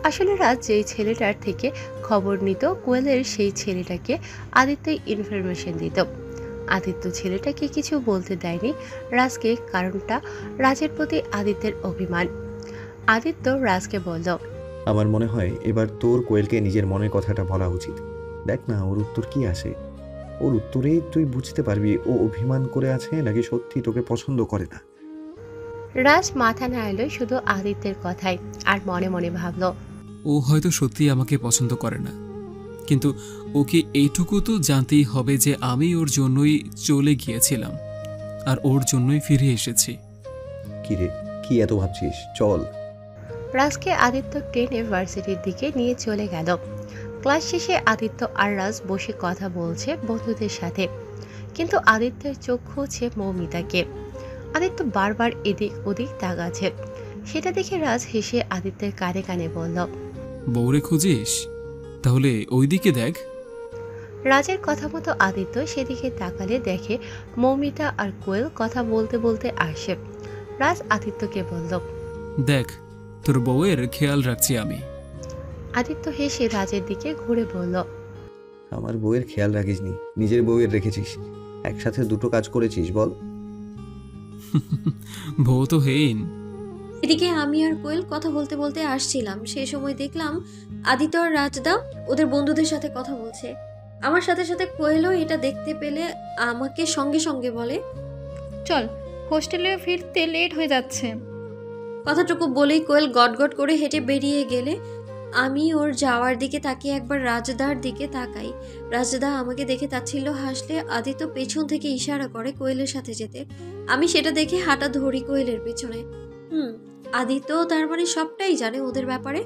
S3: আসলে রাজ যেই ছেলেটার থেকে খবর নিত কোয়েলের, সেই ছেলেটাকে আদিত্যই ইনফরমেশন দিত। আদিত্য ছেলেটাকে কিছু বলতে দেয়নি রাজকে, কারণটা রাজের প্রতি আদিত্যের অভিমান। আদিত্য রাজকে বলল,
S1: আমার মনে হয় এবার তোর কোয়েলকে নিজের মনের কথাটা বলা উচিত। দেখ না ওর উত্তর কি আসে। ওর উত্তরেই তুই বুঝতে পারবি ও অভিমান করে আছে নাকি সত্যি তোকে পছন্দ করে না।
S3: রাজ মাথা নাড়ল শুধু আদিত্যের কথায়, আর মনে মনে ভাবল,
S2: ও হয়তো সত্যি আমাকে পছন্দ করে না, কিন্তু ওকে এইটুকু তো জানতেই হবে যে আমি ওর জন্যই চলে গিয়েছিলাম আর ওর জন্যই ফিরে এসেছি।
S1: কি রে, কি এত ভাবছিস? চল।
S3: রাজকে আদিত্য টেনে ভার্সিটির দিকে নিয়ে চলে গেল। ক্লাস শেষে আদিত্য আর রাজ বসে কথা বলছে বন্ধুদের সাথে, কিন্তু আদিত্যের চোখ খুঁজছে মৌমিতাকে। আদিত্য বারবার এদিক ওদিক তাকাচ্ছে। সেটা দেখে রাজ হেসে আদিত্যের কানে কানে বলল,
S2: বউরে খুঁজিস? তাহলে ওইদিকে দেখ।
S3: রাজের কথা মতো আদিত্য সেদিকে তাকালে দেখে মৌমিতা আর কোয়েল কথা বলতে বলতে আসে। রাজ আদিত্যকে বলল,
S2: দেখ, তোর বউয়ের খেয়াল রাখছি আমি।
S3: আদিত্য হেসে রাজের দিকে ঘুরে বলল,
S1: আমার বউয়ের খেয়াল রাখিসনি, নিজের বউয়ের রেখেছিস। একসাথে দুটো কাজ করেছিস বল।
S2: বউ তো হেইন।
S5: এদিকে আমি আর কোয়েল কথা বলতে বলতে আসছিলাম, সেই সময় দেখলাম আদিত্য আর রাজদা ওদের বন্ধুদের সাথে কথা বলছে। আমার সাথে সাথে কোয়েলও এটা দেখতে পেলে আমাকে সঙ্গে সঙ্গে বলে,
S6: চল, হোস্টেলে ফিরতে লেট হয়ে যাচ্ছে।
S5: কথাটুকু বলেই কোয়েল গটগট করে হেঁটে বেরিয়ে গেলে আমি ওর যাওয়ার দিকে তাকিয়ে একবার রাজদার দিকে তাকাই। রাজদা আমাকে দেখে তাচ্ছিল্য হাসলে আদিত্য পেছন থেকে ইশারা করে কোয়েলের সাথে যেতে। আমি সেটা দেখে হাঁটা ধরি কোয়েলের পেছনে। আদিত্য তার মানে সবটাই জানে ওদের ব্যাপারে।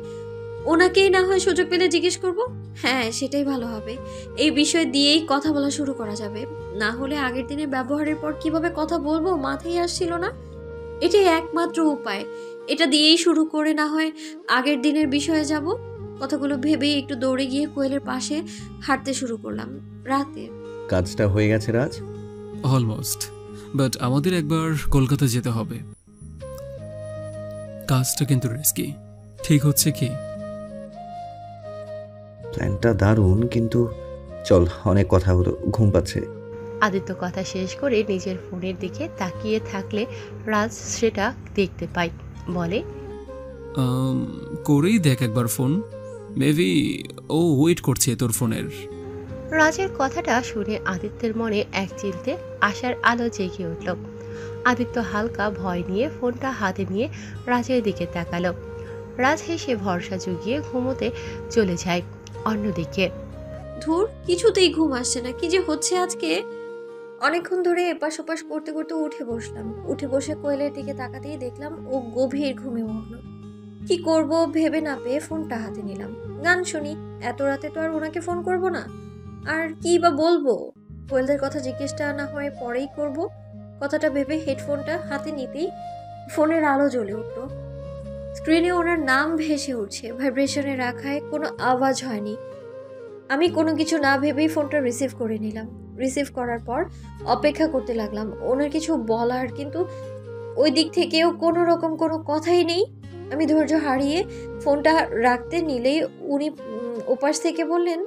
S5: ওনাকেই না হয় সুযোগ পেলে জিজ্ঞেস করব। হ্যাঁ, সেটাই ভালো হবে। এই বিষয় দিয়েই কথা বলা শুরু করা যাবে। না হলে আগের দিনের ব্যবহারের পর কিভাবে কথা বলবো মাথায় আসছিল না। এটাই একমাত্র উপায়। এটা দিয়েই শুরু করে না হয় আগের দিনের বিষয়ে যাব। কথাগুলো ভেবেই একটু দৌড়ে গিয়ে কোয়েলের পাশে হাঁটতে শুরু করলাম। রাতে
S1: কাজটা হয়ে গেছে রাজ?
S2: অলমোস্ট, বাট আমাদের একবার কলকাতা যেতে হবে। কাজটা কিন্তু রিস্কি। ঠিক হচ্ছে কি?
S1: প্ল্যানটা দারুণ, কিন্তু চল, অনেক কথা হলো, ঘুম পাচ্ছে।
S3: আদিত্য কথা শেষ করে নিজের ফোনের দিকে তাকিয়ে থাকলে রাজ সেটা দেখতে পায়। বলে,
S2: করেই দেখ একবার ফোন, মেবি ও ওয়েট করছে তোর ফোনের।
S3: রাজের কথাটা শুনে আদিত্যের মনে এক চিলতে আশার আলো জেগে উঠল। আদিত্য হালকা ভয় নিয়ে ফোনটা হাতে নিয়ে রাজের দিকে তাকালো। রাজ হেসে ভরসা জুগিয়ে ঘুমোতে চলে যায়। অন্যদিকে
S5: ধুর, কিছুতেই ঘুম আসছে না। কি যে হচ্ছে আজকে। অনেকক্ষণ ধরে এপাশ ওপাশ করতে করতে উঠে বসলাম। উঠে বসে কোয়েলের দিকে তাকাতেই দেখলাম ও গভীর ঘুমে মগ্ন। কি করব ভেবে না পেয়ে ফোনটা হাতে নিলাম। গান শুনি। এত রাতে তো আর ওনাকে ফোন করব না। আর কি বা বলবো? কোয়েলদের কথা জিজ্ঞেসটা না হয় পরেই করব। কথাটা ভেবে হেডফোনটা হাতে নিতেই ফোনের আলো জ্বলে উঠল। স্ক্রিনে ওনার নাম ভেসে উঠছে। ভাইব্রেশনে রাখায় কোনো আওয়াজ হয়নি। আমি কোনো কিছু না ভেবেই ফোনটা রিসিভ করে নিলাম। রিসিভ করার পর অপেক্ষা করতে লাগলাম ওনার কিছু বলার, কিন্তু ওই দিক থেকেও কোনো রকম কোনো কথাই নেই। আমি ধৈর্য হারিয়ে ফোনটা রাখতে নিলেই উনি ওপাশ থেকে বললেন,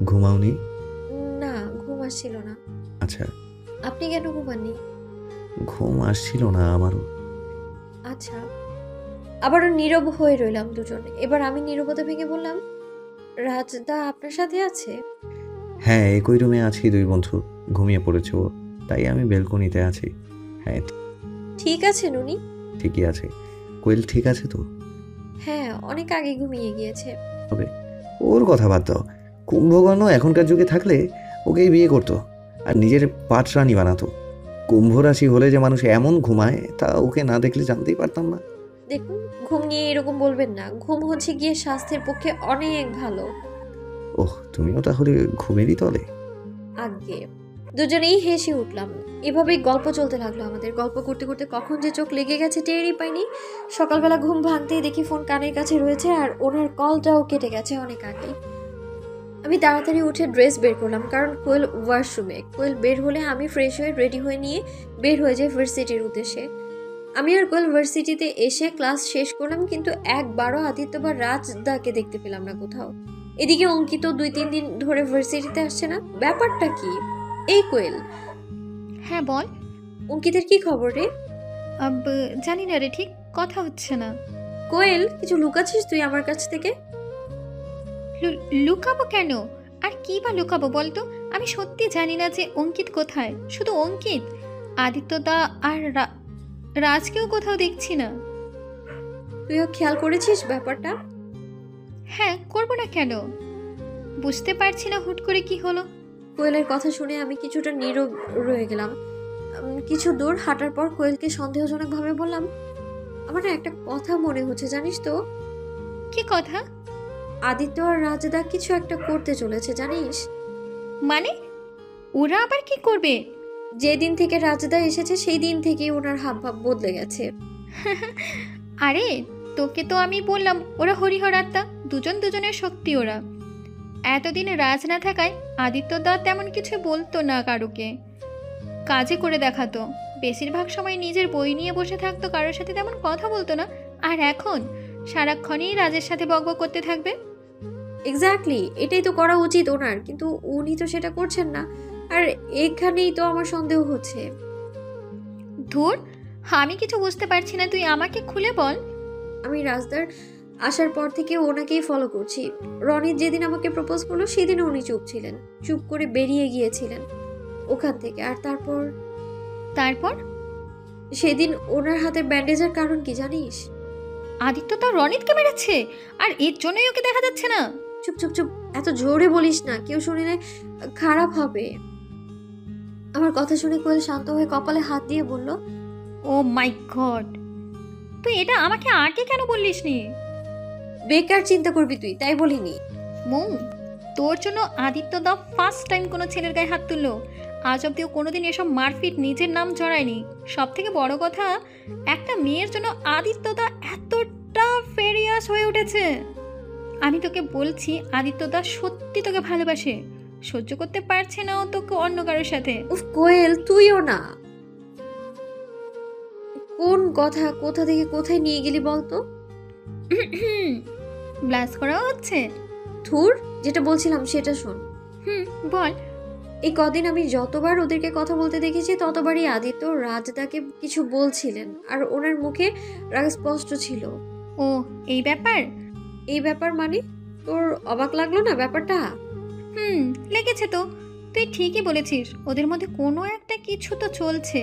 S1: ঘুমাওনি?
S5: না, ঘুম আসছিল না।
S1: আচ্ছা।
S5: আপনি কেন ঘুমাননি?
S1: ঘুম আসছিল না আমারও।
S5: আচ্ছা। আবারও নীরব হয়ে রইলাম দুজন। এবার আমি নীরবতা ভেঙে বললাম, রাজদা আপনার সাথে আছে?
S1: হ্যাঁ, একই রুমে আছি, দুই বন্ধু। ঘুমিয়ে পড়েছে ও, তাই আমি বেলকনিতে আছি। হ্যাঁ,
S5: ঠিক আছেন উনি?
S1: ঠিকই আছে। কোয়েল ঠিক আছে তো?
S5: হ্যাঁ, অনেক আগে ঘুমিয়ে গিয়েছে।
S1: হবে, ওর কথা বাদ দাও। কুম্ভকর্ণ এখনকার যুগে থাকলে ওকেই বিয়ে করতো আর নিজের পাটরানি বানাতো। কুম্ভ রাশি হলে যে মানুষ এমন ঘুমায় তা ওকে না দেখলে জানতেই পারতাম না।
S5: দেখুন, ঘুম নিয়ে এরকম বলবেন না। ঘুম হচ্ছে গিয়ে স্বাস্থ্যের পক্ষে অনেক ভালো।
S1: ওহ, তুমিও তাহলে ঘুমেরই তলে?
S5: আগে দুজনেই হেসে উঠলাম। এভাবেই গল্প চলতে লাগলো আমাদের। গল্প করতে করতে কখন যে চোখ লেগে গেছে টেরই পাইনি। সকালবেলা ঘুম ভাঙতেই দেখি ফোন কানের কাছে রয়েছে আর ওনার কলটাও কেটে গেছে অনেক আগে। আমি তাড়াতাড়ি উঠে ড্রেস বের করলাম, কারণ কোয়েল ওয়াশরুমে। কোয়েল বের হলে আমি ফ্রেশ হয়ে রেডি হয়ে নিয়ে বের হয়ে যাই ভার্সিটির উদ্দেশ্যে। আমি আর কোয়েল ভার্সিটিতে এসে ক্লাস শেষ করলাম, কিন্তু একবারও আদিত্য বা রাজদাকে দেখতে পেলাম না কোথাও। এদিকে অঙ্কিত 2-3 দিন ধরে ভার্সিটিতে আসছে না। ব্যাপারটা কি? এই কোয়েল।
S6: হ্যাঁ বল।
S5: অঙ্কিতের কি খবর রে?
S6: জানি না রে, ঠিক কথা হচ্ছে না।
S5: কোয়েল, কিছু লুকাচ্ছিস তুই আমার কাছ থেকে?
S6: লুকাবো কেন? আর কি বা লুকাবো বলতো? আমি সত্যি জানি না যে অঙ্কিত কোথায়। শুধু অঙ্কিত, আদিত্যদা আর রাজকেও কোথাও দেখছি না।
S5: তুইও খেয়াল করেছিস ব্যাপারটা?
S6: হ্যাঁ, করবো না কেন? বুঝতে পারছি না হুট করে কি হলো।
S5: কোয়েলের কথা শুনে আমি কিছুটা নীরব রয়ে গেলাম। কিছু দূর হাঁটার পর কোয়েলকে সন্দেহজনকভাবে বললাম, আমার না একটা কথা মনে হচ্ছে, জানিস তো?
S6: কি কথা?
S5: আদিত্য আর রাজদা কিছু একটা করতে চলেছে, জানিস?
S6: মানে ওরা আবার কি করবে?
S5: যেদিন থেকে রাজদা এসেছে সেই দিন থেকেই ওনার হাবভাব বদলে গেছে।
S6: আরে তোকে তো আমি বললাম ওরা হরিহর আত্মা, দুজন দুজনের শক্তি ওরা। এতদিন রাজ না থাকায় আদিত্য দা তেমন কিছু বলতো না কারুকে, কাজে করে দেখাতো। বেশিরভাগ সময় নিজের বই নিয়ে বসে থাকতো, কারোর সাথে তেমন কথা বলতো না। আর এখন সারাক্ষণই রাজের সাথে বকবক করতে থাকবে।
S5: এক্স্যাক্টলি, এটাই তো করা উচিত ওনার, কিন্তু উনি তো সেটা করছেন না। আর এখানেই তো আমার সন্দেহ হচ্ছে।
S6: ধুর, আমি কিছু বুঝতে পারছি না, তুই আমাকে খুলে বল।
S5: আমি রাজদার আসার পর থেকে ওনাকেই ফলো করছি। রনিত যেদিন আমাকে প্রপোজ করলো সেদিনও উনি চুপ ছিলেন, চুপ করে বেরিয়ে গিয়েছিলেন ওখান থেকে। আর তারপর সেদিন ওনার হাতে ব্যান্ডেজের কারণ কি জানিস?
S6: আদিত্য তো রনিতকে মেরেছে, আর এর জন্যই ওকে দেখা যাচ্ছে না।
S5: চুপ চুপ চুপ, এত জোরে বলিস না, কেউ শুনলে খারাপ হবে। আমার কথা শুনে কোয়েল শান্ত হয়ে কপালে হাত দিয়ে বলল,
S6: ও মাই গড, তুই এটা আমাকে আগে কেন বললিস নি?
S5: বেকার চিন্তা করবি তুই, তাই বলিনি।
S6: মৌ, তোর জন্য আদিত্য দা ফার্স্ট টাইম কোনো ছেলের গায়ে হাত তুললো। আজ অব্দি ও কোনোদিন এসব মারপিট নিজের নাম জড়ায়নি। সব থেকে বড় কথা, একটা মেয়ের জন্য আদিত্য দা এতটা ফেরিয়াস হয়ে উঠেছে। আমি তোকে বলছি, আদিত্য দা সত্যি তোকে ভালোবাসে, সহ্য করতে পারছে না ও তোকে অন্য কারোর সাথে।
S5: উফ কোয়েল, তুইও না। কোন কথা কোথা থেকে কোথায় নিয়ে গেলি বলতো?
S6: ব্লাস করাও হচ্ছে।
S5: ধুর, যেটা বলছিলাম সেটা শোন।
S6: বল।
S5: এই কদিন আমি যতবার ওদেরকে কথা বলতে দেখেছি ততবারই আদিত্য রাজদাকে কিছু বলছিলেন, আর ওনার মুখে রাগ স্পষ্ট ছিল।
S6: ও এই ব্যাপার?
S5: এই ব্যাপার মানে? তোর অবাক লাগলো না ব্যাপারটা?
S6: লেগেছে তো। তুই ঠিকই বলেছিস, ওদের মধ্যে কোনো একটা কিছু তো চলছে,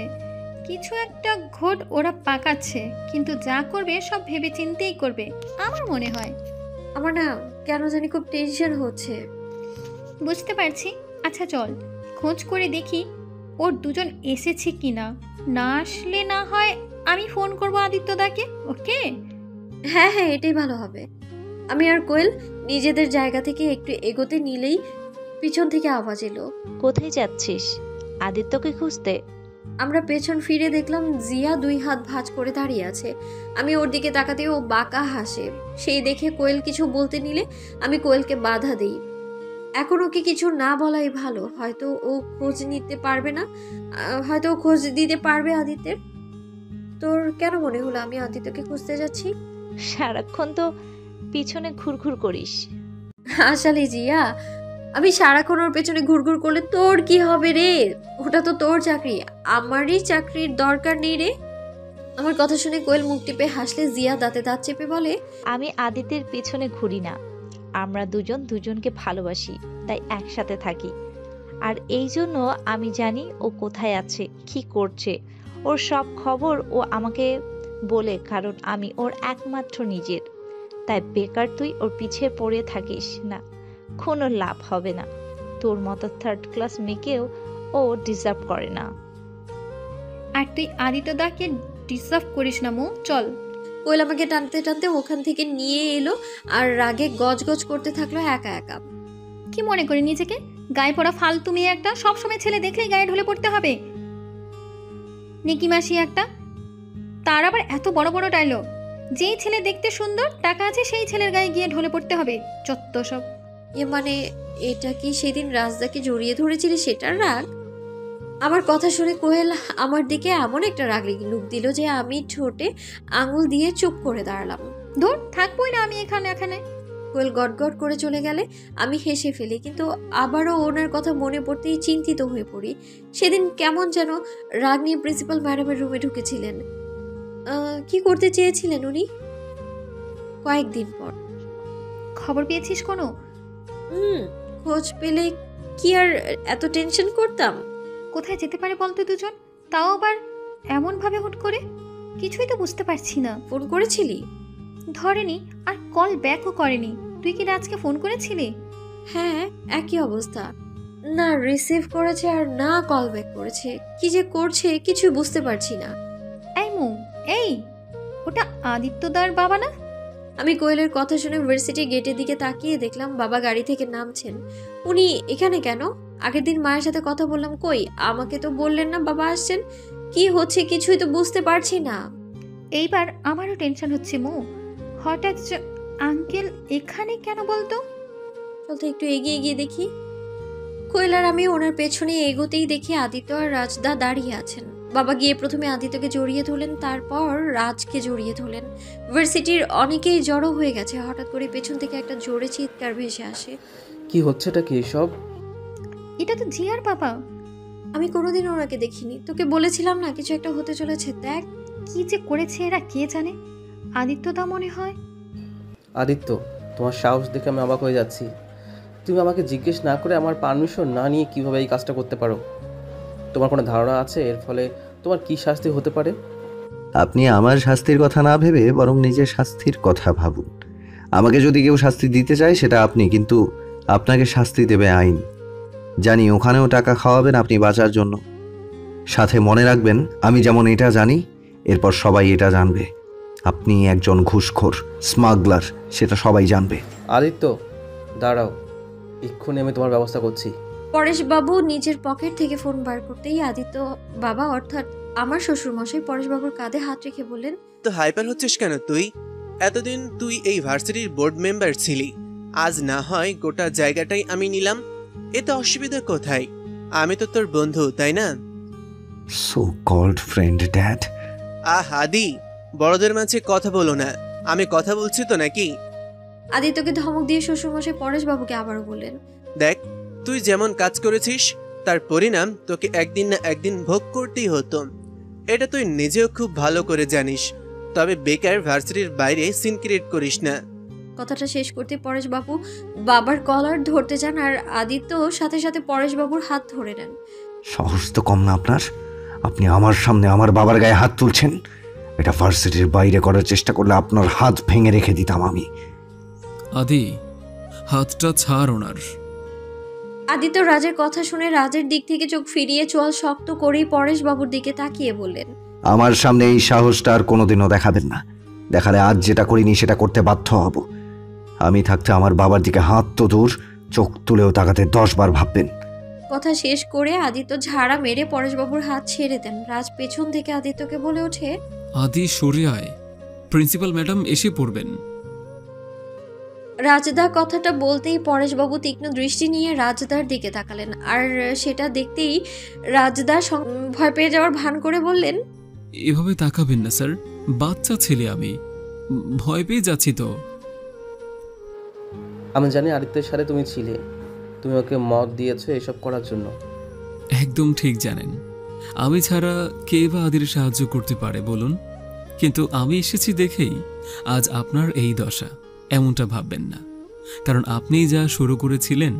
S6: কিছু একটা ঘোট ওরা পাকাচ্ছে। কিন্তু যা করবে সব ভেবে চিন্তেই করবে আমার মনে হয়।
S5: আমার না কেন জানি খুব টেনশন হচ্ছে।
S6: বুঝতে পারছি। আচ্ছা চল খোঁজ করে দেখি ওর দুজন এসেছে কিনা। না আসলে না হয় আমি ফোন করবো আদিত্যদাকে। ওকে?
S5: হ্যাঁ হ্যাঁ, এটাই ভালো হবে। আমি আর কোয়েল নিজেদের জায়গা থেকে একটু এগোতে নিলেই পিছন থেকে আওয়াজ এলো,
S9: কোথায় যাচ্ছিস? আদিত্যকে খুঁজতে?
S5: আমরা পেছন ফিরে দেখলাম জিয়া 2 হাত ভাঁজ করে দাঁড়িয়ে আছে। আমি ওর দিকে তাকাতে ও বাঁকা হাসে। সেই দেখে কোয়েল কিছু বলতে নিলে আমি কোয়েলকে বাধা দিই। এখন ওকে কিছু না বলাই ভালো, হয়তো ও খোঁজ নিতে পারবে না, হয়তো ও খোঁজ দিতে পারবে আদিত্যের। তোর কেন মনে হলো আমি আদিত্যকে খুঁজতে যাচ্ছি?
S9: সারাক্ষণ তো পিছনে ঘুরঘুর করিস।
S5: আসলে জিয়া, আমি সারাক্ষণ ওর পেছনে ঘুরঘুর করলে তোর কি হবে রে? ওটা তো তোর চাকরি, আমারই চাকরির দরকার নেই রে। আমার কথা শুনে কোয়েল মুখ টিপে হাসলে জিয়া দাঁতে দাঁত চেপে বলে,
S9: আমি আদিত্যের পিছনে ঘুরি না, আমরা দুজন দুজনকে ভালোবাসি, তাই একসাথে থাকি। আর এই জন্য আমি জানি ও কোথায় আছে, কি করছে, ওর সব খবর ও আমাকে বলে, কারণ আমি ওর একমাত্র নিজের। তাই বেকার তুই ওর পিছে পড়ে থাকিস না, কোনো লাভ হবে না। তোর মতো থার্ড ক্লাস মেয়েকেও ও ডিজার্ভ করে না।
S6: আর তুই আদিত্যদাকে ডিসার্ভ করিস না মো। চল।
S5: কোয়েল আমাকে টানতে টানতে ওখান থেকে নিয়ে এলো আর রাগে গজগজ করতে থাকলো একা একা।
S6: কি মনে করি নিজেকে? গায়ে পড়া ফালতু মেয়ে একটা, সবসময় ছেলে দেখলেই গায়ে ঢলে পড়তে হবে। নিকি মাসি একটা, তার আবার এত বড় বড় ডায়লগ। যেই ছেলে দেখতে সুন্দর, টাকা আছে, সেই ছেলের গায়ে গিয়ে ঢলে পড়তে হবে। যত সব।
S5: মানে এটা কি সেদিন রাজদাকে জড়িয়ে ধরেছিলি সেটার রাগ? আমার কথা শুনে কোয়েল আমার দিকে এমন একটা রাগলি লুক দিল যে আমি ঠোঁটে আঙুল দিয়ে চুপ করে দাঁড়ালাম।
S6: ধুর, থাকবোই না আমি এখানে।
S5: কোয়েল গটগট করে চলে গেলে আমি হেসে ফেলি, কিন্তু আবারও ওনার কথা মনে পড়তেই চিন্তিত হয়ে পড়ি। সেদিন কেমন যেন রাগ নিয়ে প্রিন্সিপাল ম্যাডামের রুমে ঢুকেছিলেন। কি করতে চেয়েছিলেন উনি? কয়েকদিন পর
S6: খবর পেয়েছিস কোনো?
S5: খোঁজ পেলে কি আর এত টেনশন করতাম?
S6: কোথায় যেতে পারে বলতো দুজন? তাও আবার এমন ভাবে হুট করে, কিছুই তো বুঝতে পারছি না।
S5: ফোন করেছিলি?
S6: ধরেনি, আর কল ব্যাকও করেনি। তুই কি রাজকে ফোন করেছিলি?
S5: হ্যাঁ, একই অবস্থা। না রিসিভ করেছে আর না কল ব্যাক করেছে। কি যে করছে কিছু বুঝতে পারছি না।
S6: এই মৌ, এই ওটা আদিত্যদার বাবা না?
S5: আমি কোয়েলের কথা শুনে ভার্সিটি গেটের দিকে তাকিয়ে দেখলাম বাবা গাড়ি থেকে নামছেন। উনি এখানে কেন? আগের দিন মায়ের সাথে কথা বললাম, কই আমাকে তো বললেন না বাবা আসছেন। কি হচ্ছে কিছুই তো বুঝতে পারছি না।
S6: এইবার আমারও টেনশন হচ্ছে মৌ। হঠাৎ আঙ্কেল এখানে কেন বলতো?
S5: চল তো একটু এগিয়ে গিয়ে দেখি। কোয়েল আর আমি ওনার পেছনে এগোতেই দেখি আদিত্য আর রাজদা দাঁড়িয়ে আছেন। বাবা গিয়ে প্রথমে আদিত্যকে জড়িয়ে ধরলেন, তারপর রাজকে জড়িয়ে ধরলেন। ভার্সিটির অনেকেই জড়ো হয়ে গেছে। হঠাৎ করে পেছন থেকে একটা জোরে চিৎকার ভেসে আসে।
S10: কি হচ্ছেটা কি এসব?
S6: এটা তো জিয়ার বাবা।
S5: আমি কোনোদিন ওনাকে দেখিনি। তোকে বলেছিলাম না কিছু একটা হতে চলেছে। দেখ
S6: কি যে করেছে এরা কে জানে। আদিত্যদা মনে হয়।
S10: আদিত্য, তোমার সাহস দেখে আমি অবাক হয়ে যাচ্ছি। তুমি আমাকে জিজ্ঞেস না করে আমার পারমিশন না নিয়ে কিভাবে এই কাজটা করতে পারো? তোমার কোনো ধারণা আছে এর ফলে তোমার কি শাস্তি হতে পারে?
S1: আপনি আমার শাস্তির কথা না ভেবে বরং নিজের শাস্তির কথা ভাবুন। আমাকে যদি কেউ শাস্তি দিতে চায় সেটা আপনি, কিন্তু আপনাকে শাস্তি দেবে আইন। জানি ওখানেও টাকা খাওয়াবেন আপনি বাঁচার জন্য। সাথে মনে রাখবেন, আমি যেমন এটা জানি এরপর সবাই এটা জানবে। আপনি একজন ঘুষখোর, স্মাগলার, সেটা সবাই জানবে।
S10: আদিত্য, দাঁড়াও, এক্ষুনি আমি তোমার ব্যবস্থা করছি।
S5: পরেশবাবু নিজের পকেট থেকে ফোন বার করতেই আদিত্য বাবা অর্থাৎ আমার শ্বশুরমশাই পরেশবাবুর কাঁধে হাত রেখে বললেন,
S11: তো হাইপার হচ্ছিস কেন তুই? এতদিন তুই এই ভার্সিটির বোর্ড মেম্বার ছিলি, আজ না হয় গোটা জায়গাটাই আমি নিলাম, এতে অসুবিধা কোথায়? আমি তো তোর বন্ধু, তাই না?
S1: So called friend dad.
S11: Adi, বড়দের মাঝে কথা বলো না। আমি কথা বলছি তো নাকি?
S5: আদিত্যকে ধমক দিয়ে শ্বশুরমশাই পরেশবাবুকে আবারও বললেন,
S11: দেখ, তুই যেমন কাজ করেছিস তার পরিণাম তোকে একদিন না একদিন ভোগ করতেই হতো। এটা তুই নিজেও খুব ভালো করে জানিস। তবে বেকার ভার্সিটির বাইরে সিন ক্রিয়েট করিস না।
S5: কথাটা শেষ করতে পরেশবাবু বাবার কলার ধরতে যান আর আদিত্য সাথে সাথে পরেশবাবুর হাত ধরে নেন।
S1: সাহস তো কম না আপনার? আপনি আমার সামনে আমার বাবার গায়ে হাত তুলছেন। এটা ভার্সিটির বাইরে করার চেষ্টা করলে আপনার হাত ভেঙে রেখে দিতাম আমি।
S2: আদি, হাতটা ছাড় ওনার।
S5: আদিত্য রাজের কথা শুনে রাজের দিক থেকে চোখ ফিরিয়ে চোয়াল শক্ত করেই পরেশবাবুর দিকে তাকিয়ে বললেন,
S1: আমার সামনে এই সাহসটা আর কোনোদিনও দেখাবেন না। দেখালে আজ যেটা করিনি সেটা করতে বাধ্য হব। আমি থাকতে আমার বাবার দিকে হাত তো দূর, চোখ তুলেও তাকাতে 10 বার ভাববেন।
S5: কথা শেষ করে আদিত্য ঝাড়া মেরে পরেশবাবুর হাত ছেড়ে দেন। রাজ পেছন থেকে আদিত্যকে বলে ওঠে,
S2: আদি সরে আয়, প্রিন্সিপাল ম্যাডাম এসে পড়বেন।
S5: রাজদা কথাটা বলতেই পরেশবাবু তীক্ষ্ণ দৃষ্টি নিয়ে রাজদার দিকে তাকালেন। আর সেটা দেখতেই রাজদা ভয় পেয়ে যাওয়ার ভান করে বললেন,
S2: এভাবে তাকাবেন না স্যার, বাচ্চা ছেলে আমি, ভয় পেয়ে যাচ্ছি তো।
S10: আমি জানি আদিত্যের সাথে তুমি ছিলে, তুমি ওকে মত দিয়েছো এসব করার জন্য।
S2: একদম ঠিক জানেন, আমি ছাড়া কে বা আদির সাহায্য করতে পারে বলুন? কিন্তু আমি এসেছি দেখেই আজ আপনার এই দশা। এমনটা ভাববেন না, কারণ আপনি যা শুরু করেছিলেন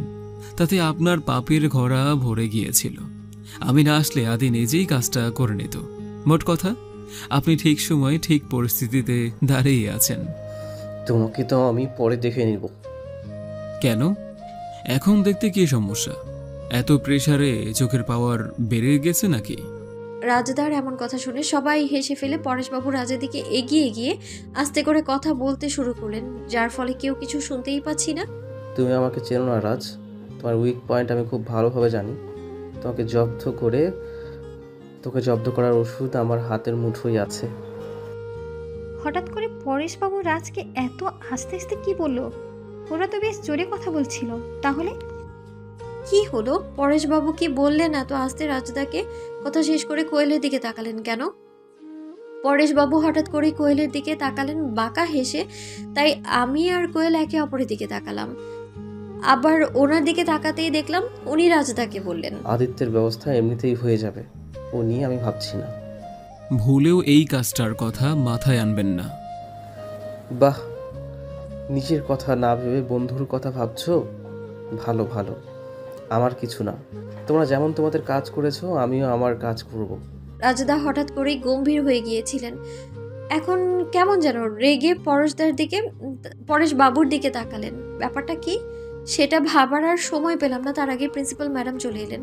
S2: তাতে আপনার পাপের ঘোড়া ভরে গিয়েছিল। আমি না আসলে আদি নিজেই কাজটা করে নিত। মোট কথা, আপনি ঠিক সময়ে ঠিক পরিস্থিতিতে দাঁড়িয়ে আছেন।
S10: তোমাকে তো আমি পরে দেখে নিব।
S2: কেন? এখন দেখতে কি সমস্যা? এত প্রেসারে চোখের পাওয়ার বেড়ে গেছে নাকি?
S5: রাজদার এমন কথা শুনে সবাই হেসে ফেলে পরেশবাবু রাজের দিকে এগিয়ে গিয়ে আস্তে করে কথা বলতে শুরু করলেন, যার ফলে কেউ কিছু শুনতেই পাচ্ছি না।
S10: তুমি আমাকে চেনো না রাজ, তোমার উইক পয়েন্ট আমি খুব ভালোভাবে জানি। তোকে জব্দ করার ওষুধ আমার হাতের মুঠোয় আছে।
S6: হঠাৎ করে পরেশবাবু রাজকে এত আস্তে আস্তে কি বলল? ওরা তো বেশ জোরে কথা বলছিল। তাহলে
S5: কি হলো? পরেশবাবু কি বললেন এত আস্তে রাজদাকে? কথা শেষ করে কোয়েলের দিকে তাকালেন কেন? পরেশবাবু হঠাৎ করে কোয়েলের দিকে তাকালেন বাঁকা হেসে, তাই আমি আর কোয়েল একে অপরের দিকে তাকালাম। আবার ওনার দিকে তাকাতেই দেখলাম উনি রাজদাকে বললেন,
S10: আদিত্যের ব্যবস্থা এমনিতেই হয়ে যাবে, ও নিয়ে আমি ভাবছি না।
S2: ভুলেও এই কাজটার কথা মাথায় আনবেন না।
S10: বাহ, নিজের কথা না ভেবে বন্ধুর কথা ভাবছো? ভালো ভালো, আমার কিছু না। তোমরা যেমন তোমাদের কাজ করেছো আমিও আমার কাজ করব।
S5: রাজদা হঠাৎ করেই গম্ভীর হয়ে গিয়েছিলেন। এখন কেমন যেন রেগে পরেশবাবুর দিকে তাকালেন। ব্যাপারটা কি? সেটা ভাবার আর সময় পেলাম না, তার আগে প্রিন্সিপাল ম্যাডাম চলে এলেন।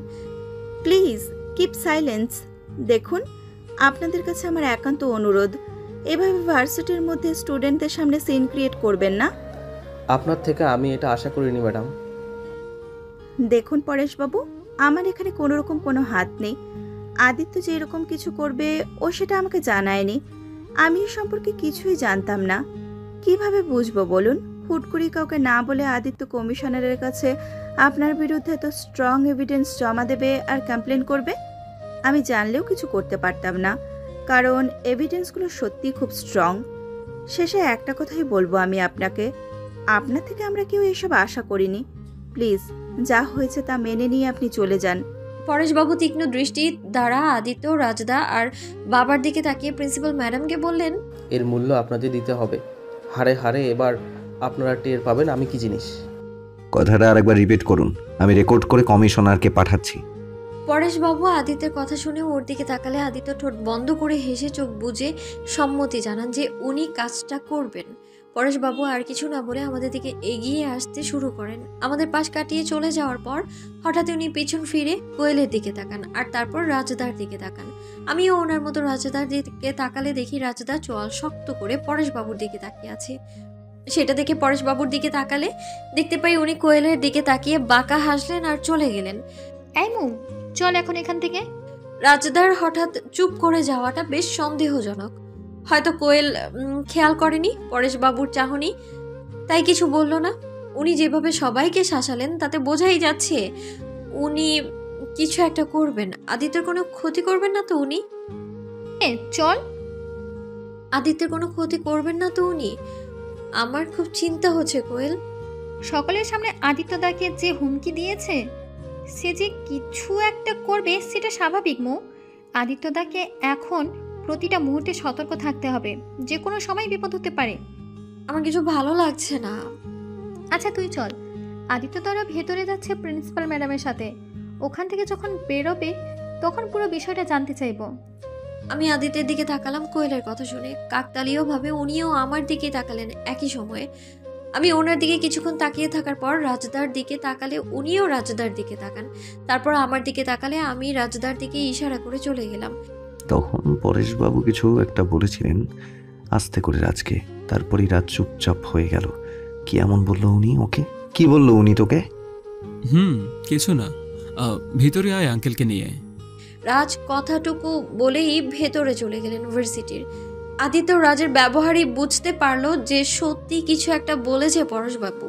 S4: Please keep silence. দেখুন, আপনাদের কাছে আমার একান্ত অনুরোধ, এভাবে ভার্সিটির মধ্যে স্টুডেন্টদের সামনে সিন ক্রিয়েট করবেন না।
S10: আপনার থেকে আমি এটা আশা করিনি ম্যাডাম।
S4: দেখুন পরেশবাবু, আমার এখানে কোনো রকম কোনো হাত নেই। আদিত্য যে এরকম কিছু করবে ও সেটা আমাকে জানায়নি। আমি এ সম্পর্কে কিছুই জানতাম না। কিভাবে বুঝবো বলুন? হুট করে কাউকে না বলে আদিত্য কমিশনারের কাছে আপনার বিরুদ্ধে তো স্ট্রং এভিডেন্স জমা দেবে আর কমপ্লেন করবে। আমি জানলেও কিছু করতে পারতাম না, কারণ এভিডেন্সগুলো সত্যি খুব স্ট্রং। শেষে একটা কথাই বলবো আমি আপনাকে, আপনার থেকে আমরা কেউ এসব আশা করিনি। প্লিজ যা হয়েছে তা মেনে নিয়ে আপনি চলে যান।
S5: পরেশবাবু তীক্ষ্ণ দৃষ্টি দ্বারা আদিত্য, রাজদা আর বাবার দিকে তাকিয়ে প্রিন্সিপাল ম্যাডামকে বললেন,
S10: এর মূল্য আপনাদের দিতে হবে। হারে হারে এবার আপনারা টের পাবেন আমি কি জিনিস।
S1: কথাটা আরেকবার রিপিট করুন, আমি রেকর্ড করে কমিশনারকে পাঠাচ্ছি।
S5: পরেশবাবু আদিত্যের কথা শুনে ওর দিকে তাকালে আদিত্য ঠোঁট বন্ধ করে হেসে চোখ বুজে সম্মতি জানান যে উনি কাজটা করবেন। পরেশবাবু আর কিছু না বলে আমাদের দিকে এগিয়ে আসতে শুরু করেন। আমাদের পাশ কাটিয়ে চলে যাওয়ার পর হঠাৎ উনি পিছন ফিরে কোয়েলের দিকে তাকান আর তারপর রাজদার দিকে তাকান। আমিও ওনার মতো রাজদার দিকে তাকালে দেখি রাজদা চোয়াল শক্ত করে পরেশবাবুর দিকে তাকিয়ে আছে। সেটা দেখে পরেশবাবুর দিকে তাকালে দেখতে পাই উনি কোয়েলের দিকে তাকিয়ে বাঁকা হাসলেন আর চলে গেলেন।
S6: এই মৌ, চল এখন এখান থেকে।
S5: রাজদার হঠাৎ চুপ করে যাওয়াটা বেশ সন্দেহজনক। হয়তো কোয়েল খেয়াল করেনি পরেশবাবুর চাহনি, তাই কিছু বলল না। উনি যেভাবে সবাইকে শাসালেন তাতে বোঝাই যাচ্ছে উনি কিছু একটা করবেন। আদিত্যের কোনো ক্ষতি করবেন না তো উনি?
S6: চল।
S5: আদিত্যের কোনো ক্ষতি করবেন না তো উনি? আমার খুব চিন্তা হচ্ছে কোয়েল।
S6: সকলের সামনে আদিত্যদাকে যে হুমকি দিয়েছে, সে যে কিছু একটা করবে সেটা স্বাভাবিক মৌ। আদিত্যদাকে এখন প্রতিটা মুহূর্তে সতর্ক থাকতে হবে, যে কোনো সময় বিপদ হতে পারে।
S5: আমার কিছু ভালো লাগছে না।
S6: আচ্ছা তুই চল। আদিত্য তারা ভেতরে যাচ্ছে প্রিন্সিপাল ম্যাডামের সাথে। ওখান থেকে যখন বেরোবে তখন পুরো বিষয়টা জানতে চাইবো।
S5: আমি আদিত্যের দিকে তাকালাম কোয়েলের কথা শুনে। কাকতালীয় ভাবে উনিও আমার দিকে তাকালেন একই সময়ে। আমি ওনার দিকে কিছুক্ষণ তাকিয়ে থাকার পর রাজদার দিকে তাকালে উনিও রাজদার দিকে তাকান। তারপর আমার দিকে তাকালে আমি রাজদার দিকে ইশারা করে চলে গেলাম।
S1: তখন পরেশবাবু কিছু একটা বলেছিলেন আস্তে করে রাজকে, তারপরই রাজ চুপচাপ হয়ে গেল। কি এমন বললো উনি ওকে? কি বললো উনি তোকে?
S2: কিছু না, ভিতরে আয় আঙ্কেলকে নিয়ে।
S5: রাজ কথাটুকু বলেই ভেতরে চলে গেলেন ভার্সিটির। আদিত্য রাজের ব্যবহারই বুঝতে পারলো যে সত্যি কিছু একটা বলেছে পরেশবাবু।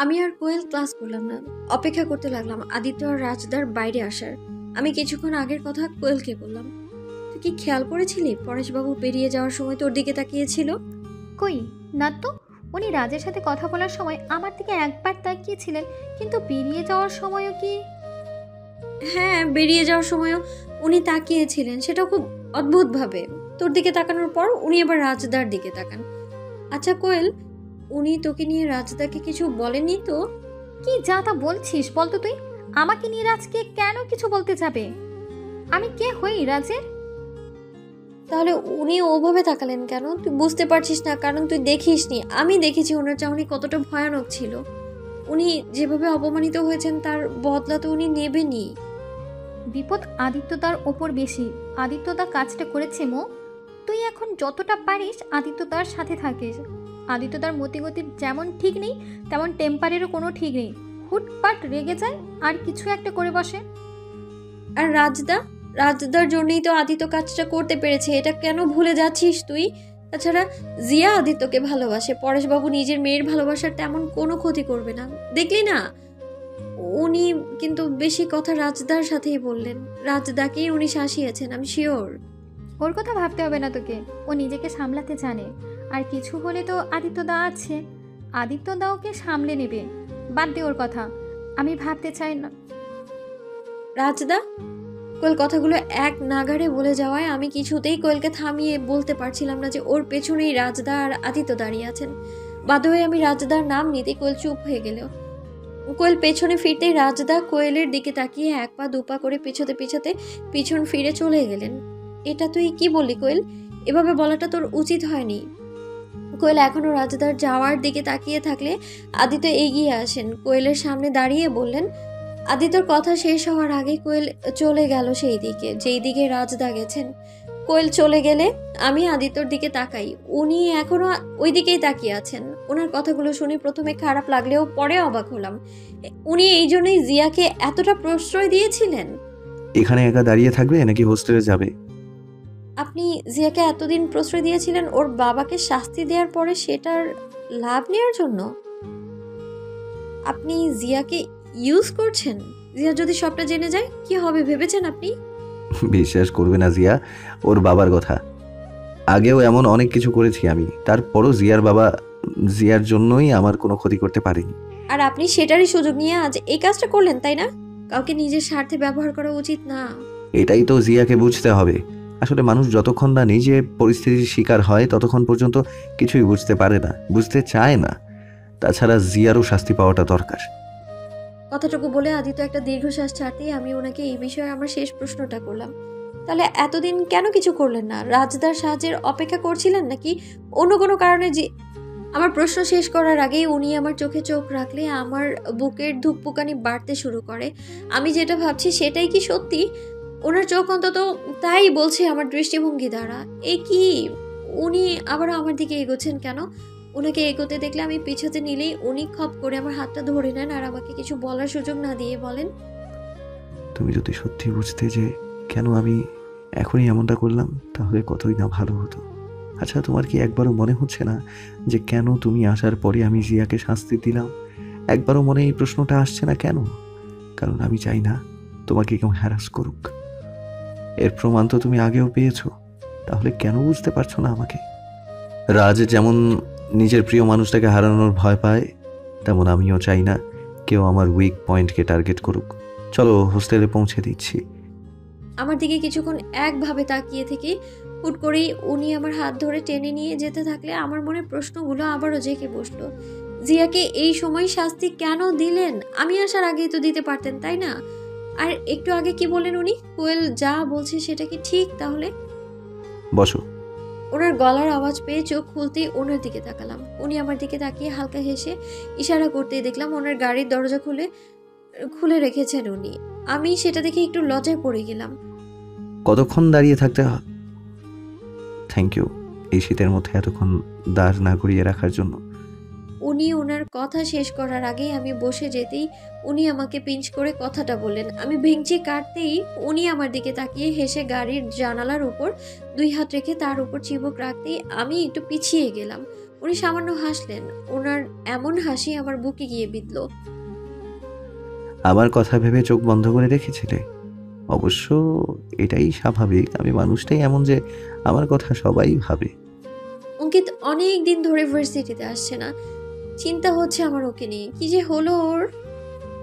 S5: আমি আর কোয়েল ক্লাস করলাম না, অপেক্ষা করতে লাগলাম আদিত্য আর রাজদার বাইরে আসার। আমি কিছুক্ষণ আগের কথা কোয়েলকে বললাম, তুই কি খেয়াল করেছিলি পরেশবাবু বেরিয়ে যাওয়ার সময় তোর দিকে তাকিয়েছিল?
S6: কই না তো, উনি রাজের সাথে কথা বলার সময় আমার দিকে একবার তাকিয়েছিলেন, কিন্তু বেরিয়ে যাওয়ার সময়ও কি?
S5: হ্যাঁ, বেরিয়ে যাওয়ার সময়ও উনি তাকিয়েছিলেন, সেটাও খুব অদ্ভুতভাবে। তোর দিকে তাকানোর পর উনি আবার রাজদার দিকে তাকান। আচ্ছা কোয়েল, উনি তোকে নিয়ে রাজদাকে কিছু বলেনি তো?
S6: কি যা তা বলছিস বলতো তুই? আমাকে নিয়ে রাজকে কেন কিছু বলতে যাবে? আমি কে হই রাজের?
S5: তাহলে উনি ওভাবে তাকালেন কেন? তুই বুঝতে পারছিস না, কারণ তুই দেখিসনি। আমি দেখেছি ওনার চাহনি কতটা ভয়ানক ছিল। উনি যেভাবে অপমানিত হয়েছেন তার বদলা তো উনি নেবেনই।
S6: বিপদ আদিত্যদার ওপর বেশি। আদিত্যদা কাজটা করেছে মো। তুই এখন যতটা পারিস আদিত্যদার সাথে থাকিস। আদিত্যদার মতিগতির যেমন ঠিক নেই তেমন টেম্পারেরও কোনো ঠিক নেই। হুটপাট রেগে যায় আর কিছু একটা করে বসে।
S5: আর রাজদার জন্যই তো আদিত্য কাজটা করতে পেরেছে, এটা কেন ভুলে যাচ্ছিস তুই? তাছাড়া জিয়া আদিত্যকে ভালোবাসে। পরেশবাবু নিজের মেয়ের ভালোবাসার তেমন কোনো ক্ষতি করবে না, দেখলি না? উনি কিন্তু বেশি কথা রাজদার সাথেই বললেন। রাজদাকেই উনি শাসিয়েছেন, আমি শিওর।
S6: ওর কথা ভাবতে হবে না তোকে, ও নিজেকে সামলাতে জানে। আর কিছু হলে তো আদিত্যদা আছে, আদিত্যদা ওকে সামলে নেবে। বাদ দে ওর কথা, আমি ভাবতে চাই না।
S5: রাজদা? কোয়েল কথাগুলো এক নাগাড়ে বলে যাওয়ায় আমি কিছুতেই কোয়েলকে থামিয়ে বলতে পারছিলাম না যে ওর পেছনেই রাজদা আর আদিত্য দাঁড়িয়ে আছেন। বাধ্য হয়ে আমি রাজদার নাম নিতে কোয়েল চুপ হয়ে গেল। কোয়েল পেছনে ফিরতেই রাজদা কোয়েলের দিকে তাকিয়ে এক পা দুপা করে পিছতে পিছন ফিরে চলে গেলেন। এটা তুই কি বললি কোয়েল? এভাবে বলাটা তোর উচিত হয়নি। কোয়েল এখনো রাজদার যাওয়ার দিকে তাকিয়ে থাকলে আদিত্য এগিয়ে আসেন, কোয়েলের সামনে দাঁড়িয়ে বললেন। আদিত্যর কথা শেষ হওয়ার আগে কোয়েল চলে গেল সেই দিকে যেই দিকে রাজদা গেছেন। কোয়েল চলে গেলে আমি আদিত্যর দিকে তাকাই, উনি এখনো ওই দিকেই তাকিয়ে আছেন। ওনার কথাগুলো শুনে প্রথমে খারাপ লাগলেও পরে অবাক হলাম। উনি এই জন্যই জিয়াকে এতটা প্রশ্রয় দিয়েছিলেন?
S1: এখানে একা দাঁড়িয়ে থাকবে নাকি হোস্টেলে যাবে?
S5: আপনি জিয়াকে এতদিন প্রশ্রয় দিয়েছিলেন ওর বাবাকে শাস্তি দেওয়ার পরে সেটার লাভ নেওয়ার জন্য? আপনি জিয়াকে ইউজ করছেন? জিয়া যদি সবটা জেনে যায় কি হবে ভেবেছেন আপনি?
S1: বিশ্বাস করবে না জিয়া ওর বাবার কথা। আগেও এমন অনেক কিছু করেছি আমি, তারপরও জিয়ার বাবা জিয়ার জন্যই আমার কোনো ক্ষতি করতে পারেনি।
S5: আর আপনি সেটারই সুযোগ নিয়ে আজ এই কাজটা করলেন, তাই না? কাউকে নিজের স্বার্থে ব্যবহার করা উচিত না।
S1: এটাই তো জিয়াকে বুঝতে হবে। আসলে মানুষ যতক্ষণ না নিজে পরিস্থিতির শিকার হয় ততক্ষণ পর্যন্ত কিছুই বুঝতে পারে না, বুঝতে চায় না। তাছাড়া জিয়ারও শাস্তি পাওয়াটা দরকার।
S5: কথাটুকু বলে আদিত্য একটা দীর্ঘশ্বাস ছাড়তেই আমি ওনাকে এই বিষয়ে আমার শেষ প্রশ্নটা করলাম। তাহলে এতদিন কেন কিছু করলেন না? রাজদার সাহায্যের অপেক্ষা করছিলেন নাকি অন্য কোনো কারণে? যে আমার প্রশ্ন শেষ করার আগেই উনি আমার চোখে চোখ রাখলে আমার বুকের ধুকপুকানি বাড়তে শুরু করে। আমি যেটা ভাবছি সেটাই কি সত্যি? ওনার চোখ অন্তত তাই বলছে আমার দৃষ্টিভঙ্গি দ্বারা। এ কি? উনি আবারও আমার দিকে এগোচ্ছেন কেন? ওনাকে এগোতে দেখলে আমি পিছাতে নিলেই উনি খপ করে আমার হাতটা ধরে নেন আর আমাকে কিছু বলার সুযোগ না দিয়ে বলেন,
S1: তুমি যদি সত্যি বুঝতে যে কেন আমি এখনই এমনটা করলাম তাহলে কতই না ভালো হতো। আচ্ছা, তোমার কি একবারও মনে হচ্ছে না যে কেন তুমি আসার পরে আমি জিয়াকে শাস্তি দিলাম? একবারও মনে এই প্রশ্নটা আসছে না কেন? কারণ আমি চাই না তোমাকে কেউ হ্যারাস করুক। এর প্রমাণ তো তুমি আগেও পেয়েছো, তাহলে কেন বুঝতে পারছো না আমাকে? রাজ যেমন নিজের প্রিয় মানুষটাকে হারানোর ভয় পায়, তেমন আমিও চাই না কেউ আমার উইক পয়েন্টকে টার্গেট করুক। চলো হোস্টেলে পৌঁছে দিচ্ছি।
S5: আমার দিকে কিছুক্ষণ একভাবে তাকিয়ে থেকে হুট করেই উনি আমার হাত ধরে টেনে নিয়ে যেতে থাকলে আমার মনে প্রশ্নগুলো আবারও জেঁকে বসলো। জিয়াকে এই সময় শাস্তি কেন দিলেন? আমি আসার আগেই তো দিতে পারতেন, তাই না? আর একটু আগে কি বললেন উনি? কোয়েল যা বলছে সেটা কি ঠিক? তাহলে
S1: বসো।
S5: ওনার গলার আওয়াজ পেয়ে চোখ খুলতেই ওনার দিকে তাকালাম। উনি আমার দিকে তাকিয়ে হালকা হেসে ইশারা করতেই দেখলাম ওনার গাড়ির দরজা খুলে রেখেছেন উনি। আমি সেটা দেখে একটু লজ্জায় পড়ে গেলাম।
S1: কতক্ষণ দাঁড়িয়ে থাকতে? থ্যাংক ইউ এই শীতের মধ্যে এতক্ষণ দাঁড় না করিয়ে রাখার জন্য।
S5: উনি ওনার কথা শেষ করার আগেই আমি বসে যেতেই উনি আমাকে পিঞ্চ করে কথাটা বললেন। আমি ভেঙচি কাটতেই উনি আমার দিকে তাকিয়ে হেসে গাড়ির জানালার উপর 2 হাত রেখে তার উপর চিবুক রাখতেই আমি একটু পিছিয়ে গেলাম। উনি সামান্য হাসলেন। ওনার এমন হাসি আমার বুকে গিয়ে বিঁধল।
S1: আমার কথা ভেবে চোখ বন্ধ করে রেখেছিলে? অবশ্য এটাই স্বাভাবিক, আমি মানুষটাই এমন যে আমার কথা সবাই ভাবে।
S5: অঙ্কিত অনেক দিন ধরে ভার্সিটিতে আসছে না, চিন্তা হচ্ছে আমার ওকে নিয়ে। কি যে হলো ওর?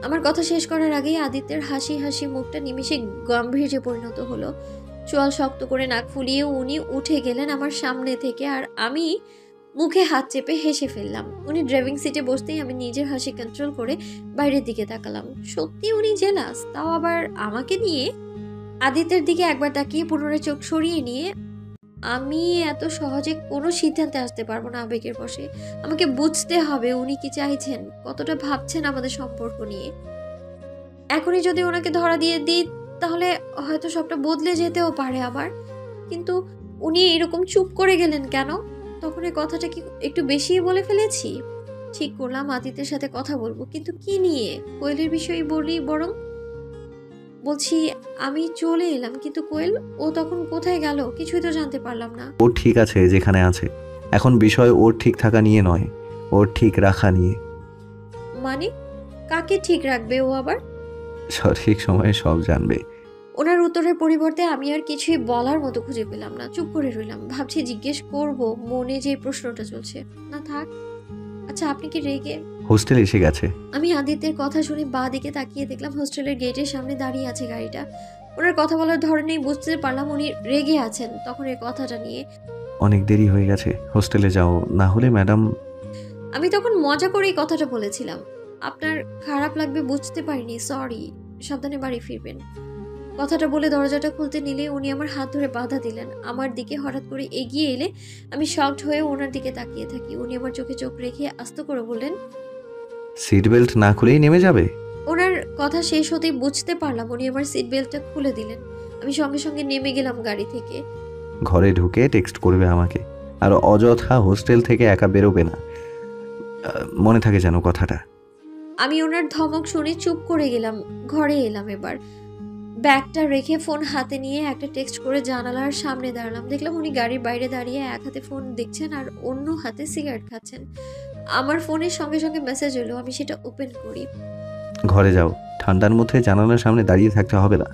S5: আমার কথা শেষ করার আগেই আদিত্যের হাসি হাসি মুখটা নিমেষে গম্ভীর্যে পরিণত হলো। চোয়াল শক্ত করে নাক ফুলিয়ে উনি উঠে গেলেন আমার সামনে থেকে আর আমি মুখে হাত চেপে হেসে ফেললাম। উনি ড্রাইভিং সিটে বসতেই আমি নিজের হাসি কন্ট্রোল করে বাইরের দিকে তাকালাম। সত্যি উনি জেলাস, তাও আবার আমাকে নিয়ে। আদিত্যের দিকে একবার তাকিয়ে পুনরায় চোখ সরিয়ে নিয়ে, আমি এত সহজে কোনো সিদ্ধান্তে আসতে পারবো না আবেগের বশে। আমাকে বুঝতে হবে উনি কি চাইছেন, কতটা ভাবছেন আমাদের সম্পর্ক নিয়ে। এখনই যদি ওনাকে ধরা দিয়ে দিই তাহলে হয়তো সবটা বদলে যেতেও পারে আবার। কিন্তু উনি এরকম চুপ করে গেলেন কেন? তখন এই কথাটা কি একটু বেশিই বলে ফেলেছি? ঠিক করলাম আদিত্যের সাথে কথা বলবো, কিন্তু কি নিয়ে? কোয়েলের বিষয়ে বলি বরং। বলছি আমি চলে এলাম, কিন্তু কোয়েল ও তখন কোথায় গেল কিছুই তো জানতে পারলাম না।
S1: ও ঠিক আছে যেখানে আছে। এখন বিষয় ওর ঠিক থাকা নিয়ে নয়, ওর ঠিক রাখা নিয়ে।
S5: মানে কাকে ঠিক রাখবে ও আবার?
S1: সঠিক সময়ে সব জানবে।
S5: ওনার উত্তরের পরিবর্তে আমি আর কিছুই বলার মতো খুঁজে পেলাম না। চুপ করে রইলাম। ভাবছি জিজ্ঞেস করব, মনে যে প্রশ্নটা চলছে। না থাক। আচ্ছা আপনি কি রেগে?
S1: হোস্টেল এসে গেছে।
S5: আমি আদিত্যের কথা শুনে বাঁ দিকে তাকিয়ে দেখলাম হোস্টেলের গেটের সামনে দাঁড়িয়ে আছে গাড়িটা। ওনার কথা বলার ধরনেই বুঝতে পারলাম উনি রেগে আছেন তখন এই কথাটা নিয়ে।
S1: অনেক দেরি হয়ে গেছে, হোস্টেলে যাও, না হলে ম্যাডাম।
S5: আমি তখন মজা করে এই কথাটা বলেছিলাম। আপনার খারাপ লাগবে বুঝতে পারিনি, সরি। সাবধানে বাড়ি ফিরবেন। কথাটা বলে দরজাটা খুলতে নিলে উনি আমার হাত ধরে বাধা দিলেন। আমার দিকে হঠাৎ করে এগিয়ে এলে আমি শকড হয়ে ওনার দিকে তাকিয়ে থাকি। উনি আমার চোখে চোখ রেখে আস্ত করে বললেন,
S1: সিট বেল্ট না খুলেই নেমে যাবে?
S5: ওনার কথা শেষ হতেই বুঝতে পারলাম উনি আমার সিট বেল্টটা খুলে দিলেন। আমি সঙ্গে সঙ্গে নেমে গেলাম গাড়ি থেকে।
S1: ঘরে ঢুকে টেক্সট করবে আমাকে, আর অযথা হোস্টেল থেকে একা বেরোবে না, মনে থাকে যেন কথাটা।
S5: আমি ওনার ধমক শুনে চুপ করে গেলাম। ঘরে এলাম। এবার ব্যাগটা রেখে ফোন হাতে নিয়ে একটা টেক্সট করে জানালার সামনে দাঁড়ালাম। দেখলাম উনি গাড়ির বাইরে দাঁড়িয়ে এক হাতে ফোন দেখছেন আর অন্য হাতে সিগারেট খাচ্ছেন। আমার ফোনের সঙ্গে সঙ্গে মেসেজ এলো। আমি সেটা ওপেন করি।
S1: ঘরে যাও, ঠান্ডার মধ্যে জানালার সামনে দাঁড়িয়ে থাকতে হবে না।